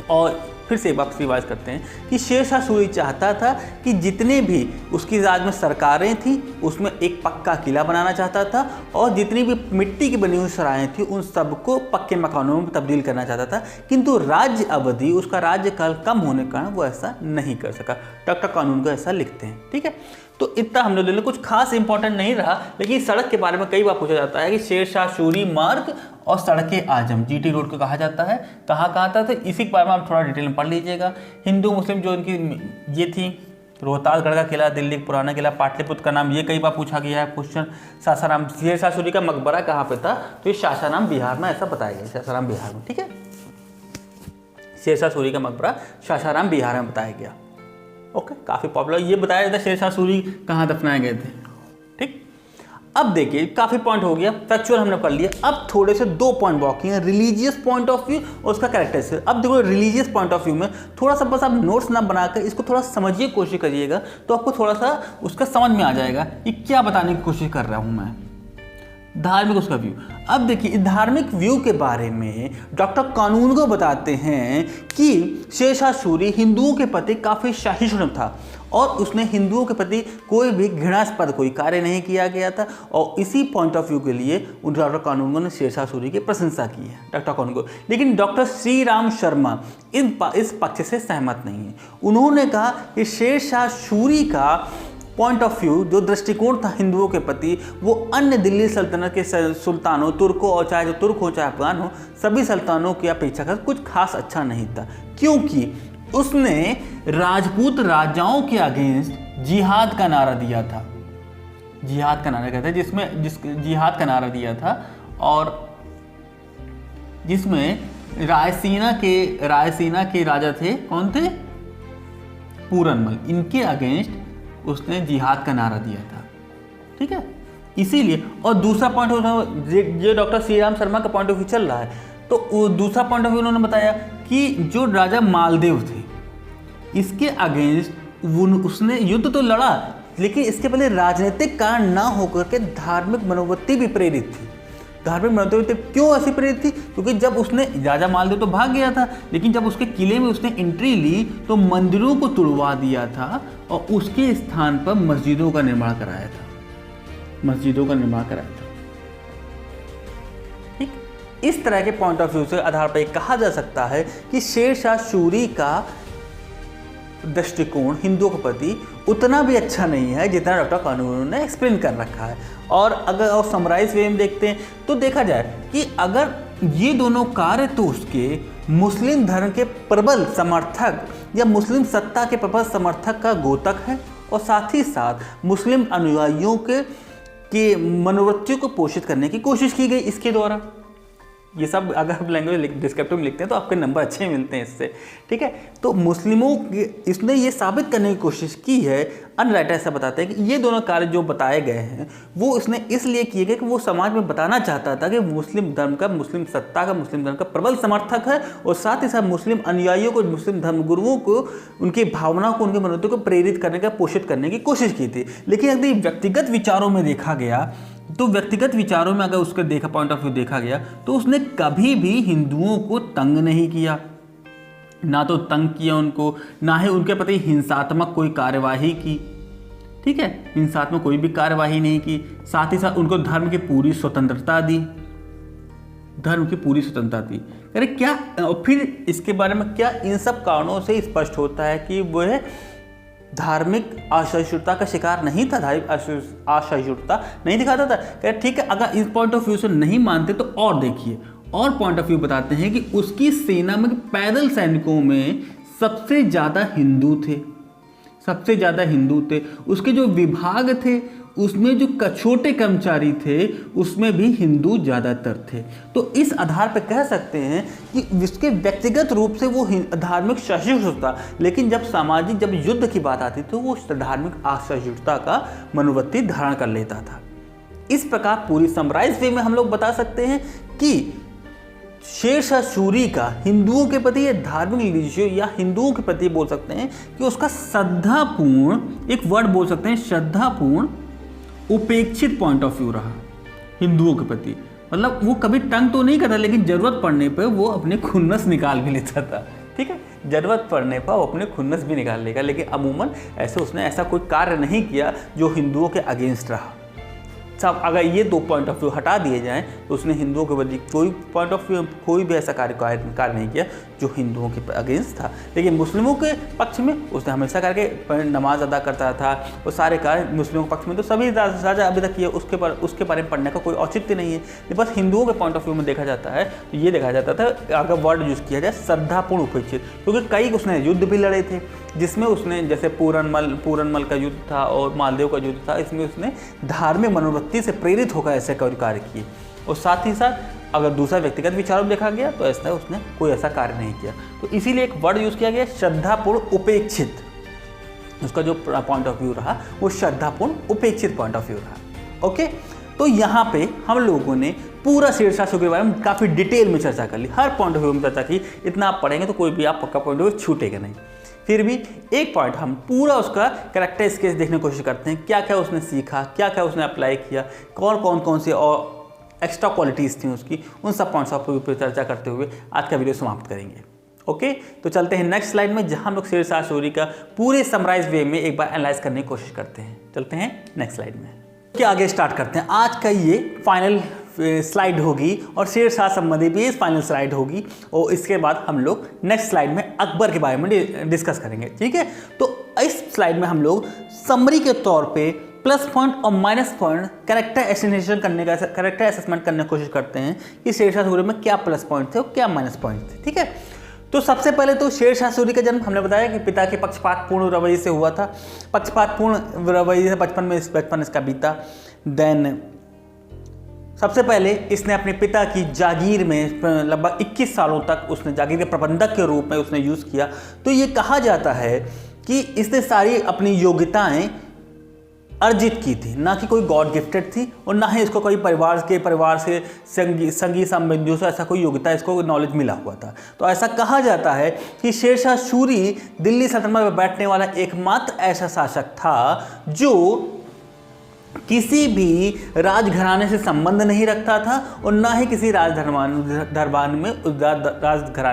और फिर से एक बात रिवाइज करते हैं कि शेर शाह सूरी चाहता था कि जितने भी उसकी राज में सरकारें थी उसमें एक पक्का किला बनाना चाहता था, और जितनी भी मिट्टी की बनी हुई सराएं थी उन सबको पक्के मकानों में तब्दील करना चाहता था। किंतु राज्य अवधि, उसका राज्यकाल कम होने के कारण वो ऐसा नहीं कर सका। डॉक्टर कानूनगो ऐसा लिखते हैं। ठीक है, तो इतना हम लोग कुछ खास इंपॉर्टेंट नहीं रहा, लेकिन सड़क के बारे में कई बार पूछा जाता है कि शेर शाह सूरी मार्ग और सड़के आजम, जीटी रोड को कहा जाता है, कहाँ था, तो इसी के बारे में आप थोड़ा डिटेल में पढ़ लीजिएगा। हिंदू मुस्लिम जो इनकी ये थी रोहतासगढ़ का किला, दिल्ली का पुराना किला, पाटलिपुत्र का नाम, ये कई बार पूछा गया है क्वेश्चन। सासाराम, शेरशाह सूरी का मकबरा कहाँ पे था, तो ये सासाराम बिहार में, ऐसा बताया गया, सासाराम बिहार में, ठीक है। शेरशाह सूरी का मकबरा सासाराम बिहार में बताया गया। ओके, काफ़ी पॉपुलर, ये बताया जाता है शेरशाह सूरी कहाँ दफनाए गए थे, ठीक। अब देखिए काफ़ी पॉइंट हो गया, फैक्चुअल हमने कर लिया। अब थोड़े से 2 पॉइंट बाकी हैं, रिलीजियस पॉइंट ऑफ व्यू और उसका कैरेक्टरिस्टिक। अब देखो रिलीजियस पॉइंट ऑफ व्यू में थोड़ा सा बस आप नोट्स ना बनाकर इसको थोड़ा समझिए, कोशिश करिएगा, तो आपको थोड़ा सा उसका समझ में आ जाएगा कि क्या बताने की कोशिश कर रहा हूँ मैं। धार्मिक उसका व्यू, अब देखिए इस धार्मिक व्यू के बारे में डॉक्टर कानूनगो बताते हैं कि शेरशाह सूरी हिंदुओं के प्रति काफ़ी सहिष्णु था और उसने हिंदुओं के प्रति कोई भी घृणास्पद कोई कार्य नहीं किया गया था, और इसी पॉइंट ऑफ व्यू के लिए डॉक्टर कानूनगो ने शेरशाह सूरी की प्रशंसा की है, डॉक्टर कानूनगो। लेकिन डॉक्टर श्री राम शर्मा इस पक्ष से सहमत नहीं है। उन्होंने कहा कि शेरशाह सूरी का पॉइंट ऑफ व्यू, जो दृष्टिकोण था हिंदुओं के प्रति, वो अन्य दिल्ली सल्तनत के सुल्तानों, तुर्कों, और चाहे जो तुर्क हो चाहे अफगान हो, सभी सल्तानों की अपेक्षा कर कुछ खास अच्छा नहीं था, क्योंकि उसने राजपूत राजाओं के अगेंस्ट जिहाद का नारा दिया था। जिहाद का नारा कहते हैं जिहाद का नारा दिया था, और जिसमें रायसीना के राजा थे, कौन थे, पूरनमल, इनके अगेंस्ट उसने जिहाद का नारा दिया था, ठीक है। इसीलिए, और दूसरा पॉइंट जो डॉक्टर श्री राम शर्मा का पॉइंट ऑफ व्यू चल रहा है, तो दूसरा पॉइंट ऑफ व्यू उन्होंने बताया कि जो राजा मालदेव थे, इसके अगेंस्ट उसने युद्ध तो लड़ा, लेकिन इसके पहले राजनीतिक कारण ना होकर के धार्मिक मनोवृत्ति भी प्रेरित थी। धार्मिक मनोवृत्ति क्यों ऐसी प्रेरित थी, क्योंकि जब उसने, राजा मालदेव तो भाग गया था, लेकिन जब उसके किले में उसने एंट्री ली तो मंदिरों को तुड़वा दिया था और उसके स्थान पर मस्जिदों का निर्माण कराया था, ठीक। इस तरह के पॉइंट ऑफ व्यू से आधार पर कहा जा सकता है कि शेरशाह सूरी का दृष्टिकोण हिंदुओं के प्रति उतना भी अच्छा नहीं है जितना डॉक्टर कानूनगो ने एक्सप्लेन कर रखा है। और अगर और समराइज वे में देखते हैं तो देखा जाए कि अगर ये दोनों कार्य तो उसके मुस्लिम धर्म के प्रबल समर्थक या मुस्लिम सत्ता के प्रबल समर्थक का द्योतक है, और साथ ही साथ मुस्लिम अनुयायियों के मनोवृत्तियों को पोषित करने की कोशिश की गई इसके द्वारा। ये सब अगर आप लैंग्वेज डिस्क्रिप्टिव में लिखते हैं तो आपके नंबर अच्छे मिलते हैं इससे, ठीक है। तो मुस्लिमों इसने ये साबित करने की कोशिश की है, अन्य राइटर ऐसा बताते हैं कि ये दोनों कार्य जो बताए गए हैं वो इसने इसलिए किए गए कि वो समाज में बताना चाहता था कि मुस्लिम धर्म का, मुस्लिम सत्ता का, मुस्लिम धर्म का प्रबल समर्थक है, और साथ ही साथ मुस्लिम अनुयायियों को, मुस्लिम धर्मगुरुओं को, उनकी भावनाओं को, उनके मनोवृत्ति को प्रेरित करने का, पोषित करने की कोशिश की थी। लेकिन अगर व्यक्तिगत विचारों में देखा गया तो व्यक्तिगत विचारों में अगर उसका पॉइंट ऑफ व्यू देखा गया तो उसने कभी भी हिंदुओं को तंग नहीं किया, ना तो तंग किया उनको, ना ही उनके प्रति हिंसात्मक कोई कार्यवाही की, ठीक है, हिंसात्मक कोई भी कार्यवाही नहीं की। साथ ही साथ उनको धर्म की पूरी स्वतंत्रता दी, अरे क्या, और फिर इसके बारे में क्या, इन सब कारणों से स्पष्ट होता है कि वह धार्मिक असहिष्णुता का शिकार नहीं था, धार्मिक असहिष्णुता नहीं दिखाता था। ठीक है, अगर इस पॉइंट ऑफ व्यू से नहीं मानते तो और देखिए, और पॉइंट ऑफ व्यू बताते हैं कि उसकी सेना में पैदल सैनिकों में सबसे ज़्यादा हिंदू थे, उसके जो विभाग थे उसमें जो छोटे कर्मचारी थे उसमें भी हिंदू ज़्यादातर थे। तो इस आधार पर कह सकते हैं कि इसके व्यक्तिगत रूप से वो धार्मिक सहिष्णु था, लेकिन जब युद्ध की बात आती तो वो धार्मिक असहिष्णुता का मनोवृत्ति धारण कर लेता था। इस प्रकार पूरी समराइज वे में हम लोग बता सकते हैं कि शेरशाह सूरी का हिंदुओं के प्रति या धार्मिक रिलीजियो या हिंदुओं के प्रति बोल सकते हैं कि उसका श्रद्धापूर्ण, एक वर्ड बोल सकते हैं, श्रद्धापूर्ण उपेक्षित पॉइंट ऑफ व्यू रहा हिंदुओं के प्रति। मतलब वो कभी तंग तो नहीं करता, लेकिन जरूरत पड़ने पर वो अपने खुन्नस निकाल भी लेता था। ठीक है, जरूरत पड़ने पर वो अपने खुन्नस भी निकाल लेगा, लेकिन अमूमन उसने ऐसा कोई कार्य नहीं किया जो हिंदुओं के अगेंस्ट रहा। सब अगर ये 2 पॉइंट ऑफ व्यू हटा दिए जाएं तो उसने हिंदुओं के बदले कोई पॉइंट ऑफ व्यू कोई भी ऐसा कार्य नहीं किया जो हिंदुओं के अगेंस्ट था। लेकिन मुस्लिमों के पक्ष में उसने हमेशा करके नमाज अदा करता था, वो सारे कार्य मुस्लिमों के पक्ष में तो सभी राजा अभी तक किए, उसके बारे में पढ़ने का कोई औचित्य नहीं है। बस हिंदुओं के पॉइंट ऑफ व्यू में देखा जाता है तो ये देखा जाता था, अगर वर्ड यूज़ किया जाए श्रद्धापूर्ण उपेक्षित, क्योंकि कई उसने युद्ध भी लड़े थे जिसमें उसने जैसे पूरनमल का युद्ध था और मालदेव का युद्ध था, इसमें उसने धार्मिक मनोवृत्ति से प्रेरित होकर ऐसे कार्य किए। और साथ ही साथ अगर दूसरा व्यक्तिगत विचारों देखा गया तो ऐसा उसने कोई ऐसा कार्य नहीं किया। तो इसीलिए एक वर्ड यूज़ किया गया श्रद्धापूर्ण उपेक्षित, उसका जो पॉइंट ऑफ व्यू रहा वो श्रद्धापूर्ण उपेक्षित पॉइंट ऑफ व्यू रहा। ओके, तो यहाँ पे हम लोगों ने पूरा शेरशाह सूरी के बारे में काफ़ी डिटेल में चर्चा कर ली, हर पॉइंट ऑफ व्यू में चर्चा की। इतना आप पढ़ेंगे तो कोई भी आप पक्का पॉइंट ऑफ व्यू छूटेगा नहीं। फिर भी एक पॉइंट हम पूरा उसका कैरेक्टर स्केच देखने की कोशिश करते हैं, क्या क्या उसने सीखा, क्या क्या उसने अप्लाई किया, कौन से और एक्स्ट्रा क्वालिटीज़ थी उसकी, उन सब पॉइंट्स ऑफ व्यू पर चर्चा करते हुए आज का वीडियो समाप्त करेंगे। ओके, तो चलते हैं नेक्स्ट स्लाइड में, जहां हम लोग शेरशाह सूरी का पूरे समराइज वे में एक बार एनालाइज करने की कोशिश करते हैं। चलते हैं नेक्स्ट स्लाइड में, कि आगे स्टार्ट करते हैं। आज का ये फाइनल स्लाइड होगी और शेरशाह संबंधी भी फाइनल स्लाइड होगी, और इसके बाद हम लोग नेक्स्ट स्लाइड में अकबर के बारे में डिस्कस करेंगे। ठीक है, तो इस स्लाइड में हम लोग समरी के तौर पे प्लस पॉइंट और माइनस पॉइंट कैरेक्टर एस्टिमेशन करने का, कैरेक्टर असेसमेंट करने की कोशिश करते हैं कि शेरशाह सूरी में क्या प्लस पॉइंट थे और क्या माइनस पॉइंट थे। ठीक है, तो सबसे पहले तो शेरशाह सूरी का जन्म हमने बताया कि पिता के पक्षपातपूर्ण रवैये से हुआ था, पक्षपातपूर्ण रवैये से बचपन इसका बीता। देन सबसे पहले इसने अपने पिता की जागीर में लगभग 21 सालों तक उसने जागीर के प्रबंधक के रूप में उसने यूज़ किया। तो ये कहा जाता है कि इसने सारी अपनी योग्यताएं अर्जित की थी, ना कि कोई गॉड गिफ्टेड थी, और ना ही इसको कोई परिवार से संगीत संबंधियों से ऐसा कोई योग्यता, इसको नॉलेज मिला हुआ था। तो ऐसा कहा जाता है कि शेरशाह सूरी दिल्ली सल्तनत में बैठने वाला एकमात्र ऐसा शासक था जो किसी भी राजघराने से संबंध नहीं रखता था और ना ही किसी राजघराने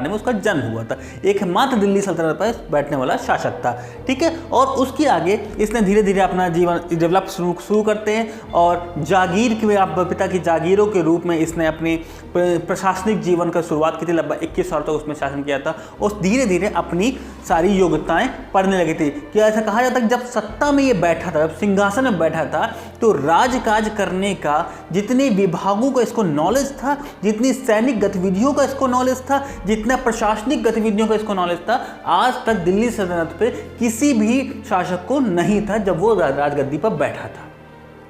में उसका जन्म हुआ था। एकमात्र दिल्ली सल्तनत पर बैठने वाला शासक था। ठीक है, और उसके आगे इसने धीरे धीरे अपना जीवन डेवलप शुरू करते हैं, और जागीर के पिता की जागीरों के रूप में इसने अपने प्रशासनिक जीवन का शुरुआत की थी। लगभग 21 साल तक उसमें शासन किया था और धीरे धीरे अपनी सारी योग्यताएं पढ़ने लगी थी। कि ऐसा कहा जाता है कि जब सत्ता में ये बैठा था, जब सिंहासन में बैठा था, तो राजकाज करने का जितने विभागों का इसको नॉलेज था, जितनी सैनिक गतिविधियों का इसको नॉलेज था, जितना प्रशासनिक गतिविधियों का इसको नॉलेज था, आज तक दिल्ली सल्तनत पे किसी भी शासक को नहीं था जब वो राजगद्दी पर बैठा था।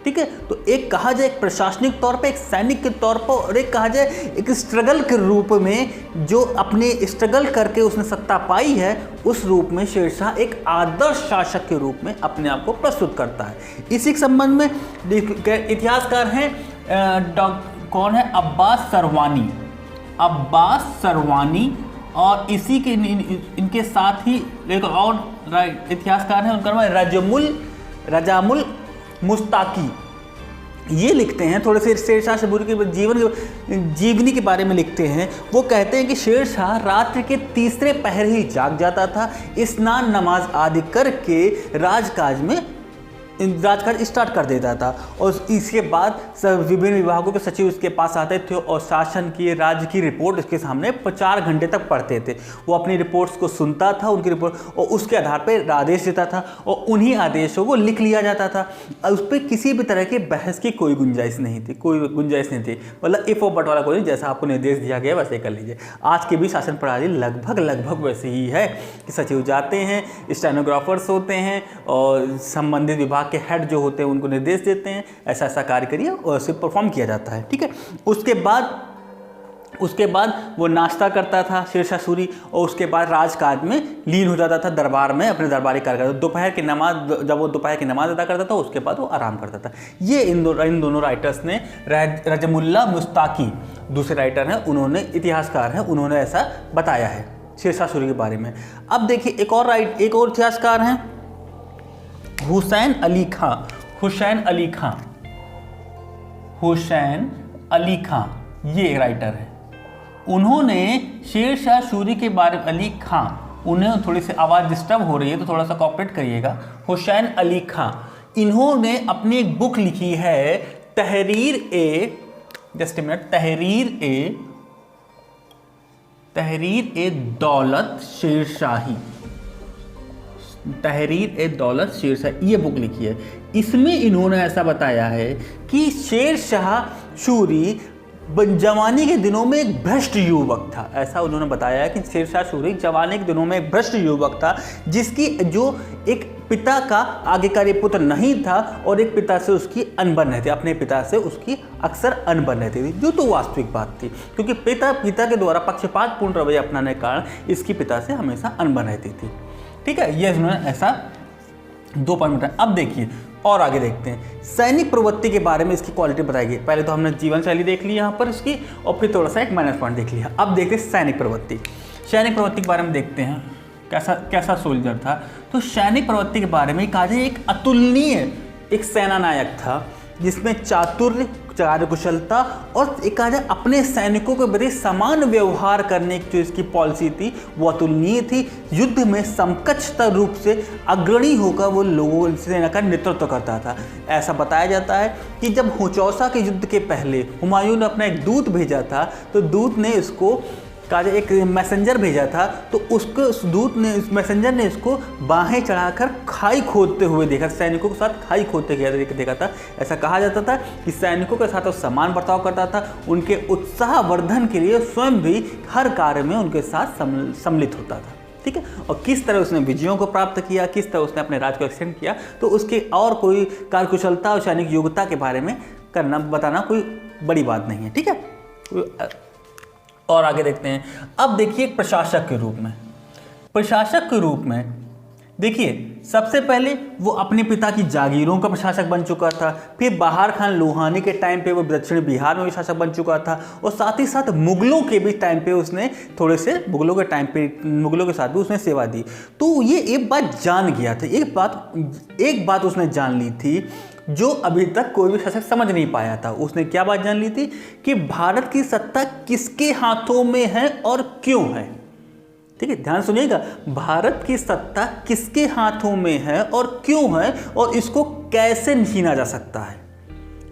ठीक है, तो एक कहा जाए एक प्रशासनिक तौर पे, एक सैनिक के तौर पर, और एक कहा जाए एक स्ट्रगल के रूप में, जो अपने स्ट्रगल करके उसने सत्ता पाई है, उस रूप में शेरशाह एक आदर्श शासक के रूप में अपने आप को प्रस्तुत करता है। इसी के संबंध में इतिहासकार हैं कौन है, अब्बास सरवानी, और इसी के इनके साथ ही एक और इतिहासकार हैं, उनका नाम है रजामुल मुस्ताकी। ये लिखते हैं, थोड़े से शेरशाह सूरी के जीवनी के बारे में लिखते हैं। वो कहते हैं कि शेरशाह रात्रि के तीसरे पहर ही जाग जाता था, स्नान नमाज आदि करके राजकाज स्टार्ट कर देता था, और इसके बाद सब विभिन्न विभागों के सचिव उसके पास आते थे और शासन की, राज्य की रिपोर्ट उसके सामने 4 घंटे तक पढ़ते थे। वो अपनी रिपोर्ट्स को सुनता था, उनकी रिपोर्ट, और उसके आधार पर आदेश देता था, और उन्हीं आदेशों को लिख लिया जाता था। उस पर किसी भी तरह की बहस की कोई गुंजाइश नहीं थी, मतलब इफ और बट वाला कोई, जैसा आपको निर्देश दिया गया वैसे कर लीजिए। आज की भी शासन प्रणाली लगभग वैसे ही है कि सचिव जाते हैं, स्टेनोग्राफर्स होते हैं, और संबंधित विभाग के हेड जो होते हैं उनको निर्देश देते हैं, ऐसा ऐसा कार्य करिए, और उसे परफॉर्म किया जाता है। ठीक है, उसके बाद वो नाश्ता करता था शेरशाह सूरी, और उसके बाद राजकाज में लीन हो जाता था, दरबार में अपने दरबारी कार्य करता था। दोपहर की नमाज, जब वो दोपहर की नमाज अदा करता था, उसके बाद वो आराम करता था। ये इन दोनों राइटर्स ने, रजमुल्ला मुस्ताकी दूसरे राइटर हैं, उन्होंने इतिहासकार हैं, उन्होंने ऐसा बताया है शेरशाह सूरी के बारे में। अब देखिए एक और इतिहासकार हैं हुसैन अली खां, ये एक राइटर है। उन्होंने शेरशाह सूरी के बारे में, अली खां, उन्हें थोड़ी सी आवाज़ डिस्टर्ब हो रही है तो थोड़ा सा कॉपरेट करिएगा। हुसैन अली खां, इन्होंने अपनी एक बुक लिखी है तहरीर ए, जस्ट मिनट, तहरीर ए दौलत शेरशाही, तहरीर ए दौलत शेरशाही, ये बुक लिखी है। इसमें इन्होंने ऐसा बताया है कि शेर शाह सूरी जवानी के दिनों में एक भ्रष्ट युवक था। ऐसा उन्होंने बताया है कि शेर शाह सूरी जवानी के दिनों में एक भ्रष्ट युवक था, जिसकी जो एक पिता का आज्ञाकारी पुत्र नहीं था और एक पिता से उसकी अनबन रहती, अपने पिता से उसकी अक्सर अनबन रहती थी, जो तो वास्तविक बात थी, क्योंकि पिता के द्वारा पक्षपातपूर्ण रवैया अपनाने के कारण इसकी पिता से हमेशा अनबन रहती थी। ठीक है, ये उन्होंने ऐसा 2 पॉइंट बताया। अब देखिए और आगे देखते हैं सैनिक प्रवृत्ति के बारे में, इसकी क्वालिटी बताई गई। पहले तो हमने जीवन शैली देख ली यहाँ पर इसकी, और फिर थोड़ा सा एक माइनस पॉइंट देख लिया। अब देखते हैं सैनिक प्रवृत्ति। सैनिक प्रवृत्ति के बारे में देखते हैं कैसा सोल्जर था। तो सैनिक प्रवृत्ति के बारे में कहा जाए एक अतुलनीय एक सेना नायक था, जिसमें चातुर्य, कार्यकुशलता और एक कहा जाए अपने सैनिकों के प्रति समान व्यवहार करने की जो इसकी पॉलिसी थी वो अतुलनीय थी। युद्ध में समकक्षता रूप से अग्रणी होकर वो लोगों सेना का नेतृत्व करता था। ऐसा बताया जाता है कि जब हुचौसा के युद्ध के पहले हुमायूं ने अपना एक दूत भेजा था, तो दूत ने इसको कहा जाए एक मैसेंजर भेजा था, तो उसको उस दूत ने, उस मैसेंजर ने इसको बाहें चढ़ाकर खाई खोदते हुए देखा, सैनिकों के साथ खाई खोदते देखा था। ऐसा कहा जाता था कि सैनिकों के साथ वो समान बर्ताव करता था, उनके उत्साहवर्धन के लिए स्वयं भी हर कार्य में उनके साथ सम्मिलित होता था। ठीक है, और किस तरह उसने विजयों को प्राप्त किया, किस तरह उसने अपने राज्य को एक्सटेंड किया, तो उसके और कोई कार्यकुशलता और सैनिक योग्यता के बारे में बताना कोई बड़ी बात नहीं है। ठीक है, और आगे देखते हैं। अब देखिए प्रशासक के रूप में देखिए सबसे पहले वो अपने पिता की जागीरों का प्रशासक बन चुका था, फिर बहार खान लोहानी के टाइम पे वो दक्षिण बिहार में भी शासक बन चुका था, और साथ ही साथ मुगलों के भी टाइम पे उसने मुगलों के साथ भी उसने सेवा दी। तो ये एक बात जान गया था, एक बात उसने जान ली थी जो अभी तक कोई भी शासक समझ नहीं पाया था। उसने क्या बात जान ली थी कि भारत की सत्ता किसके हाथों में है और क्यों है। ठीक है, ध्यान सुनिएगा, भारत की सत्ता किसके हाथों में है और क्यों है, और इसको कैसे छीना जा सकता है।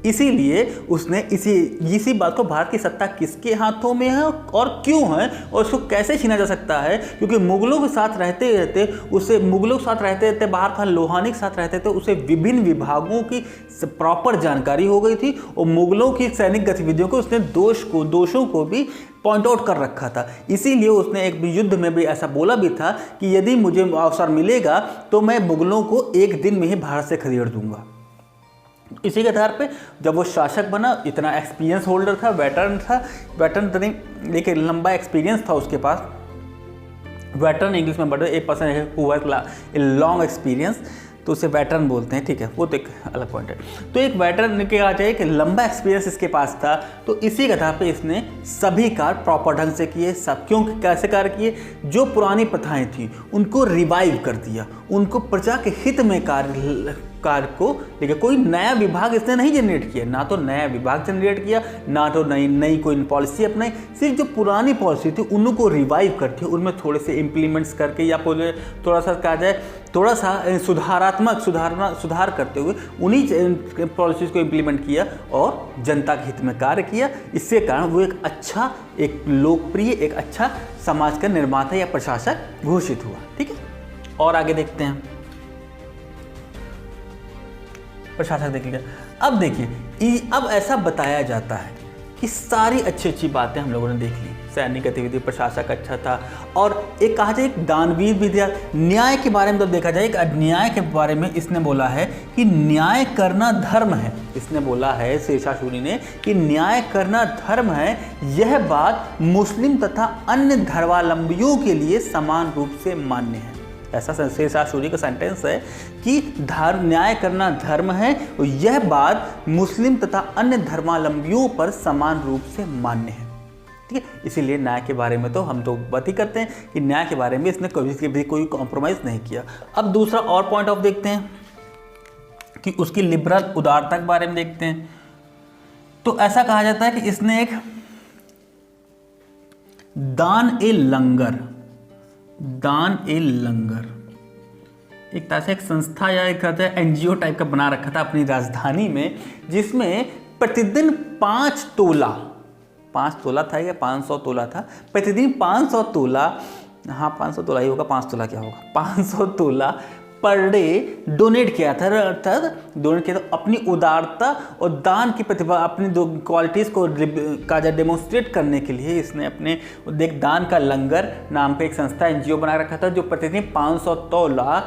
इसीलिए उसने इसी बात को, भारत की सत्ता किसके हाथों में है और क्यों है और उसको कैसे छीना जा सकता है, क्योंकि मुगलों के साथ रहते रहते बहार खान लोहानी के साथ रहते थे, उसे विभिन्न विभागों की प्रॉपर जानकारी हो गई थी, और मुगलों की सैनिक गतिविधियों को उसने दोषों को भी पॉइंट आउट कर रखा था। इसीलिए उसने एक युद्ध में भी ऐसा बोला भी था कि यदि मुझे अवसर मिलेगा तो मैं मुगलों को एक दिन में ही भारत से खदेड़ दूंगा। इसी के आधार पे जब वो शासक बना, इतना एक्सपीरियंस होल्डर था, वेटरन तो नहीं लेकिन लंबा एक्सपीरियंस था उसके पास। वेटरन इंग्लिश में बड़े एक पर्सन है who has a long experience, तो उसे वेटरन बोलते हैं। ठीक है, वो तो एक अलग पॉइंट है। तो एक वेटरन के आ जाए कि लंबा एक्सपीरियंस इसके पास था, तो इसी के आधार पे इसने सभी कार्य प्रॉपर ढंग से किए। सब क्यों कैसे कार्य किए, जो पुरानी प्रथाएं थी उनको रिवाइव कर दिया, उनको प्रजा के हित में कार्य को लेकिन कोई नया विभाग इसने नहीं जनरेट किया, ना तो नया विभाग जनरेट किया, ना तो नई कोई पॉलिसी अपनाई। सिर्फ जो पुरानी पॉलिसी थी उनको रिवाइव करके उनमें थोड़े से इम्प्लीमेंट्स करके या थोड़ा सा कहा जाए थोड़ा सा सुधार करते हुए उन्हीं पॉलिसीज़ को इम्प्लीमेंट किया और जनता के हित में कार्य किया। इससे कारण वो एक लोकप्रिय, एक अच्छा समाज का निर्माता या प्रशासक घोषित हुआ। ठीक है, और आगे देखते हैं। प्रशासक देख लिया। अब देखिए, अब ऐसा बताया जाता है कि सारी अच्छी बातें हम लोगों ने देख ली। सैनिक गतिविधि, प्रशासक अच्छा था, और एक कहा जाए एक दानवीर भी दिया। न्याय के बारे में जब देखा जाए, न्याय के बारे में इसने बोला है कि न्याय करना धर्म है। इसने बोला है शेर शाह सूरी ने कि न्याय करना धर्म है। यह बात मुस्लिम तथा अन्य धर्मावलंबियों के लिए समान रूप से मान्य है। ऐसा शेर शाह सूरी का सेंटेंस है कि न्याय करना धर्म है, और यह बात मुस्लिम तथा अन्य धर्मावलंबियों पर समान रूप से मान्य है। ठीक है, इसीलिए न्याय के बारे में तो हम तो बात ही करते हैं कि न्याय के बारे में इसने कभी भी कोई कॉम्प्रोमाइज़ नहीं किया। अब दूसरा और पॉइंट ऑफ देखते हैं कि उसकी लिबरल उदारता के बारे में देखते हैं। तो ऐसा कहा जाता है कि इसने एक दान ए लंगर एक तरह से एक संस्था या एक एनजीओ टाइप का बना रखा था अपनी राजधानी में, जिसमें प्रतिदिन 5 तोला, 5 तोला था या 500 तोला था, प्रतिदिन 500 तोला, हाँ 500 तोला ही होगा, 5 तोला क्या होगा, 500 तोला पर डे डोनेट किया था। अर्थात डोनेट किया था अपनी उदारता और दान की प्रतिभा, अपनी दो क्वालिटीज़ को का डेमोन्स्ट्रेट करने के लिए इसने अपने देख दान का लंगर नाम पे एक संस्था NGO बना रखा था, जो प्रतिदिन 500 तोला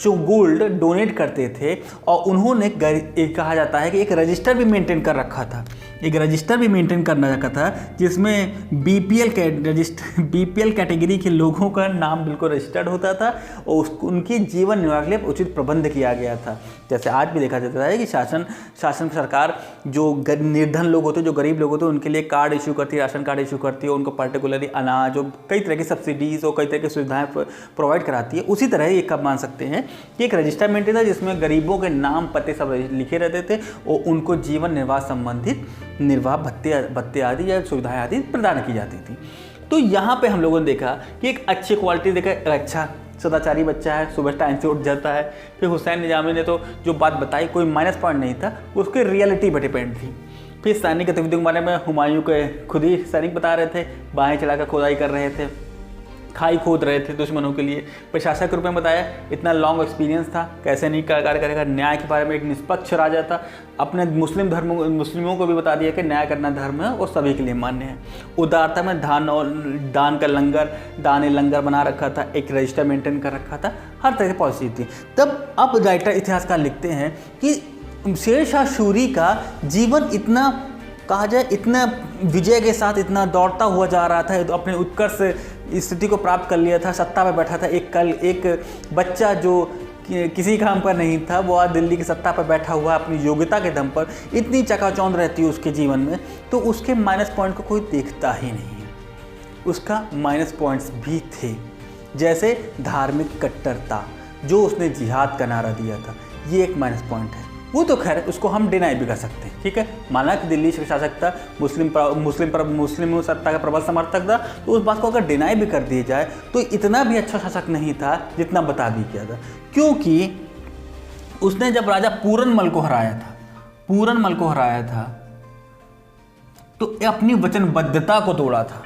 गोल्ड डोनेट करते थे। और उन्होंने कहा जाता है कि एक रजिस्टर भी मेंटेन कर रखा था, एक रजिस्टर भी मेंटेन करना रखा था, जिसमें BPL कैटेगरी के लोगों का नाम बिल्कुल रजिस्टर्ड होता था और उनकी जीवन निर्वाह के लिए उचित प्रबंध किया गया था। जैसे आज भी देखा जाता है कि शासन सरकार जो निर्धन लोग होते हैं, जो गरीब लोग होते हैं, उनके लिए कार्ड इशू करती है, राशन कार्ड इशू करती है, उनको पर्टिकुलरली अनाज और कई तरह की सब्सिडीज़ और कई तरह की सुविधाएं प्रोवाइड कराती है। उसी तरह ये कब मान सकते हैं कि एक रजिस्टर मेंटेन था, जिसमें गरीबों के नाम पते सब लिखे रहते थे और उनको जीवन निर्वाह संबंधित निर्वाह भत्ते आदि या सुविधाएं आदि प्रदान की जाती थी। तो यहाँ पे हम लोगों ने देखा कि एक अच्छी क्वालिटी देखा, अच्छा सदाचारी बच्चा है, सुबह टाइम से उठ जाता है। फिर हुसैन निजामी ने तो जो बात बताई कोई माइनस पॉइंट नहीं था, उसके रियलिटी पर डिपेंड थी। फिर सैनिक गतिविधियों के बारे में हुमायूं के खुद ही सैनिक बता रहे थे, बाहें चलाकर खुदाई कर रहे थे, खाई खोद रहे थे दुश्मनों के लिए। प्रशासक के रूप में बताया, इतना लॉन्ग एक्सपीरियंस था, कैसे नहीं कार्य करेगा। न्याय के बारे में एक निष्पक्ष राजा था, अपने मुस्लिमों को भी बता दिया कि न्याय करना धर्म है और सभी के लिए मान्य है। उदारता में दान का लंगर बना रखा था, एक रजिस्टर मेंटेन कर रखा था, हर तरह की पॉलिसी थी। तब अब राइटर इतिहासकार लिखते हैं कि शेर शाह सूरी का जीवन इतना कहा जाए इतना विजय के साथ इतना दौड़ता हुआ जा रहा था, तो अपने उत्कर्ष स्थिति को प्राप्त कर लिया था, सत्ता पर बैठा था। एक बच्चा जो किसी काम पर नहीं था, वो आज दिल्ली की सत्ता पर बैठा हुआ अपनी योग्यता के दम पर, इतनी चकाचौंध रहती है उसके जीवन में, तो उसके माइनस पॉइंट को कोई देखता ही नहीं है। उसका माइनस पॉइंट्स भी थे, जैसे धार्मिक कट्टरता, जो उसने जिहाद का नारा दिया था, ये एक माइनस पॉइंट है। वो तो खैर उसको हम डिनाई भी कर सकते हैं, ठीक है। माना कि दिल्ली शासक था, मुस्लिम सत्ता का प्रबल समर्थक था, तो उस बात को अगर डिनाई भी कर दिया जाए तो इतना भी अच्छा शासक नहीं था जितना बता भी किया था। क्योंकि उसने जब राजा पूरनमल को हराया था तो अपनी वचनबद्धता को तोड़ा था,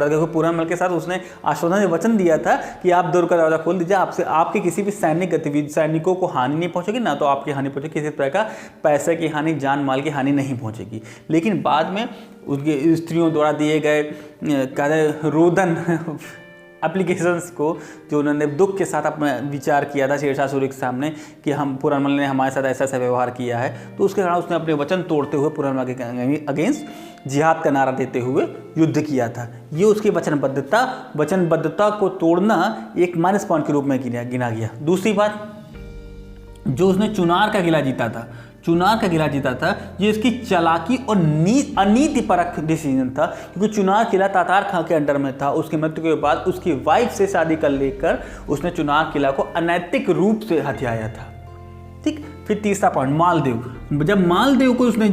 क्योंकि पूरनमल के साथ उसने आश्वासन में वचन दिया था कि आप दौर का दरवाजा खोल दीजिए, आपसे आपके किसी भी सैनिकों को हानि नहीं पहुंचेगी, ना तो आपकी हानि पहुंचेगी, किसी तरह का पैसे की हानि, जान माल की हानि नहीं पहुंचेगी। लेकिन बाद में उनके स्त्रियों द्वारा दिए गए रोदन एप्लीकेशंस को, जो उन्होंने दुख के साथ अपना विचार किया था शेर शाह सूरी के सामने कि हम पूरनमल ने हमारे साथ ऐसा ऐसा व्यवहार किया है, तो उसके कारण उसने अपने वचन तोड़ते हुए पूरनमल के अगेंस्ट जिहाद का नारा देते हुए युद्ध किया था। ये उसकी वचनबद्धता को तोड़ना एक माइनस पॉइंट के रूप में गिना गया। दूसरी बात, जो उसने चुनार का किला जीता था, ये इसकी चालाकी और अनीतिपरक डिसीजन था, क्योंकि चुनार किला तातार खां के अंडर में था। उसकी मृत्यु के बाद उसकी वाइफ से शादी कर लेकर उसने चुनार किला को अनैतिक रूप से हथियाया था, ठीक। फिर तीसरा पॉइंट, मालदेव। जब मालदेव को उसने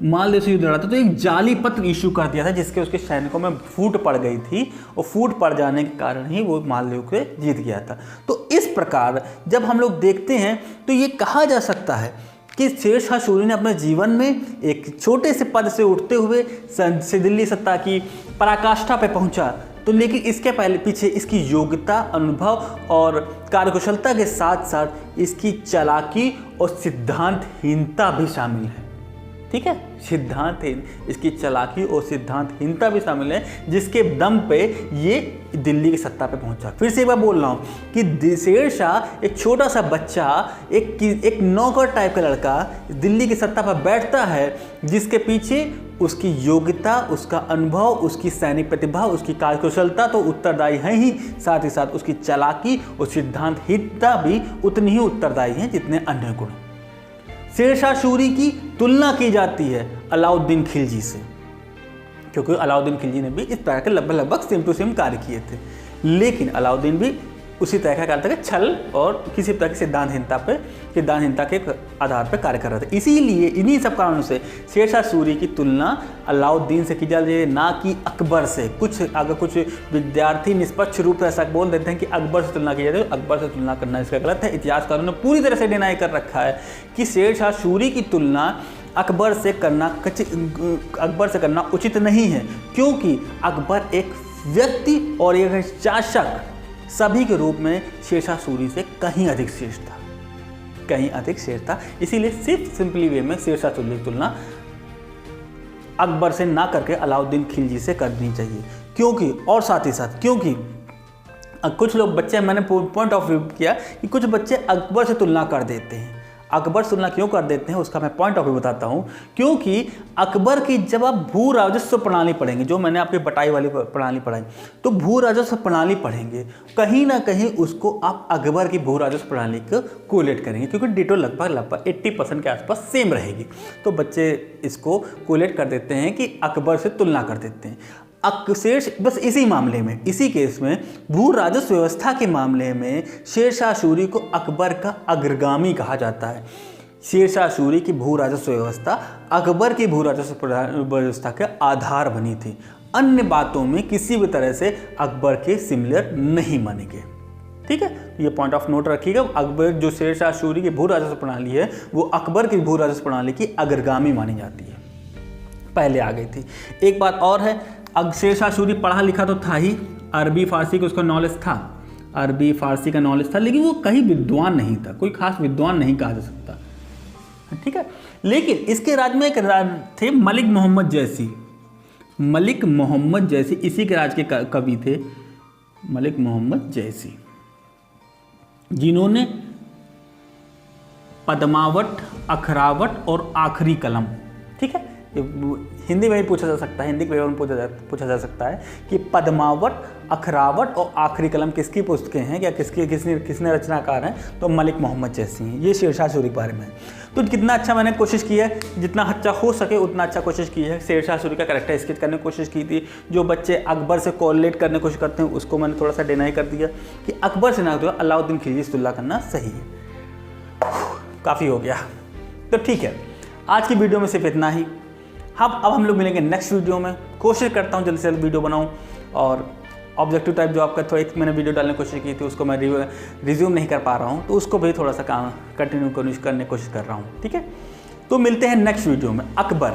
मालदेव से युद्ध लड़ा था तो एक जाली पत्र इशू कर दिया था, जिसके उसके सैनिकों में फूट पड़ गई थी और फूट पड़ जाने के कारण ही वो मालदेव को जीत गया था। तो इस प्रकार जब हम लोग देखते हैं तो ये कहा जा सकता है कि शेर शाह सूरी ने अपने जीवन में एक छोटे से पद से उठते हुए दिल्ली सत्ता की पराकाष्ठा पे पहुंचा, तो लेकिन इसके पीछे इसकी योग्यता, अनुभव और कार्यकुशलता के साथ साथ इसकी चालाकी और सिद्धांतहीनता भी शामिल है, ठीक है। इसकी चालाकी और सिद्धांतहीनता भी शामिल है, जिसके दम पे ये दिल्ली की सत्ता पे पहुंचा। फिर से एक बार बोल रहा हूँ कि शेर शाह एक छोटा सा बच्चा, एक नौकर टाइप का लड़का दिल्ली की सत्ता पर बैठता है, जिसके पीछे उसकी योग्यता, उसका अनुभव, उसकी सैनिक प्रतिभा, उसकी कार्यकुशलता तो उत्तरदायी है ही, साथ ही साथ उसकी चालाकी और सिद्धांतहीनता भी उतनी ही उत्तरदायी है जितने अन्य गुण। शेर शाह सूरी की तुलना की जाती है अलाउद्दीन खिलजी से, क्योंकि अलाउद्दीन खिलजी ने भी इस तरह के लगभग सेम टू सेम कार्य किए थे। लेकिन अलाउद्दीन भी उसी तरह का कार्य था कि छल और किसी तरह की सिद्धांतहीनता के आधार पर कार्य कर रहा था। इसीलिए इन्हीं सब कारणों से शेरशाह सूरी की तुलना अलाउद्दीन से की जा रही है, ना कि अकबर से। अगर कुछ विद्यार्थी निष्पक्ष रूप से ऐसा बोल देते हैं कि अकबर से तुलना की जाती है, तो अकबर से तुलना करना इसका गलत है। इतिहासकारों ने पूरी तरह से डिनाई कर रखा है कि शेरशाह सूरी की तुलना अकबर से करना उचित नहीं है, क्योंकि अकबर एक व्यक्ति और एक शासक सभी के रूप में शेरशाह सूरी से कहीं अधिक श्रेष्ठ था। इसीलिए सिंपली वे में शेरशाह सूरी की तुलना अकबर से ना करके अलाउद्दीन खिलजी से करनी चाहिए। क्योंकि कुछ लोग बच्चे, मैंने पॉइंट ऑफ व्यू किया कि कुछ बच्चे अकबर से तुलना कर देते हैं। अकबर से तुलना क्यों कर देते हैं उसका मैं पॉइंट ऑफ व्यू बताता हूं। क्योंकि अकबर की जब आप भू राजस्व प्रणाली पढ़ेंगे, जो मैंने आपकी बटाई वाली प्रणाली पढ़ाई, तो भू राजस्व प्रणाली पढ़ेंगे, कहीं ना कहीं उसको आप अकबर की भू राजस्व प्रणाली को कोलेट करेंगे, क्योंकि डिटो लगभग 80% के आसपास सेम रहेगी। तो बच्चे इसको कोलेट कर देते हैं कि अकबर से तुलना कर देते हैं। बस इसी केस में भू राजस्व व्यवस्था के मामले में शेरशाह सूरी को अकबर का अग्रगामी कहा जाता है। शेरशाह सूरी की भू राजस्व व्यवस्था अकबर की भू राजस्व व्यवस्था के आधार बनी थी। अन्य बातों में किसी भी तरह से अकबर के सिमिलर नहीं मानेंगे। ठीक है, ये पॉइंट ऑफ नोट रखिएगा। अकबर जो शेरशाह सूरी की भू राजस्व प्रणाली है वो अकबर की भू राजस्व प्रणाली की अग्रगामी मानी जाती है, पहले आ गई थी। एक बात और है, शेरशाह सूरी पढ़ा लिखा तो था ही, अरबी फारसी का उसका नॉलेज था, अरबी फारसी का नॉलेज था, लेकिन वो कहीं विद्वान नहीं था, कोई खास विद्वान नहीं कहा जा सकता। ठीक है, लेकिन इसके राज में एक थे मलिक मोहम्मद जैसी, इसी के राज के कवि थे मलिक मोहम्मद जैसी, जिन्होंने पद्मावट, अखरावट और आखरी कलम, ठीक है, हिंदी में भी पूछा जा सकता है, हिंदी के पेपर में पूछा जा सकता है कि पद्मावट, अखरावट और आखरी कलम किसकी पुस्तकें हैं या किसने रचनाकार हैं, तो मलिक मोहम्मद जैसी हैं। ये शेरशाह सूरी के बारे में है। तो कितना अच्छा मैंने कोशिश की है, जितना अच्छा हो सके उतना अच्छा कोशिश की है। शेरशाह सूरी का कैरेक्टर स्केच करने की कोशिश की थी। जो बच्चे अकबर से कोरिलेट करने की कोशिश करते हैं उसको मैंने थोड़ा सा डिनाई कर दिया कि अकबर से ना तो अलाउद्दीन खिलजी से तुलना करना सही है। काफ़ी हो गया, तो ठीक है, आज की वीडियो में सिर्फ इतना ही। अब हम लोग मिलेंगे नेक्स्ट वीडियो में। कोशिश करता हूँ जल्दी से जल्दी वीडियो बनाऊँ, और ऑब्जेक्टिव टाइप जो आपका थोड़ा एक मैंने वीडियो डालने की कोशिश की थी उसको मैं रिज्यूम नहीं कर पा रहा हूँ, तो उसको भी थोड़ा सा काम कंटिन्यू करने की कोशिश कर रहा हूँ। ठीक है, तो मिलते हैं नेक्स्ट वीडियो में। अकबर,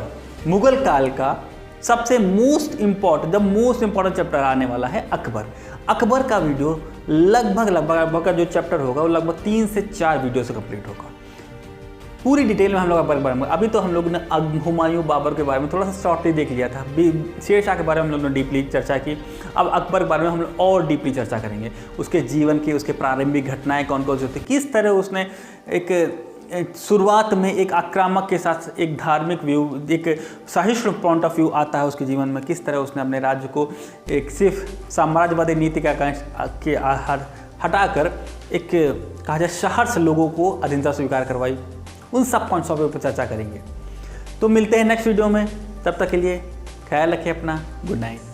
मुगल काल का सबसे मोस्ट इम्पॉर्टेंट चैप्टर आने वाला है अकबर का वीडियो लगभग का जो चैप्टर होगा वो लगभग 3 से 4 वीडियो से कंप्लीट होगा। पूरी डिटेल में हम लोग अकबर के बारे में, अभी तो हम लोग ने हुमायूं, बाबर के बारे में थोड़ा सा शॉर्टली देख लिया था, शेरशाह के बारे में हम लोग ने डीपली चर्चा की। अब अकबर के बारे में हम लोग और डीपली चर्चा करेंगे, उसके जीवन की, उसके प्रारंभिक घटनाएं कौन कौन सी होती, किस तरह उसने एक शुरुआत में एक आक्रामक के साथ एक धार्मिक व्यू, एक सहिष्णु पॉइंट ऑफ व्यू आता है उसके जीवन में, किस तरह उसने अपने राज्य को एक सिर्फ साम्राज्यवादी नीति के हटाकर एक कहा जाए सहर्ष लोगों को अधीनता स्वीकार करवाई, उन सब पॉइंट्स ऑफ व्यू पर चर्चा करेंगे। तो मिलते हैं नेक्स्ट वीडियो में, तब तक के लिए ख्याल रखें अपना। Good night.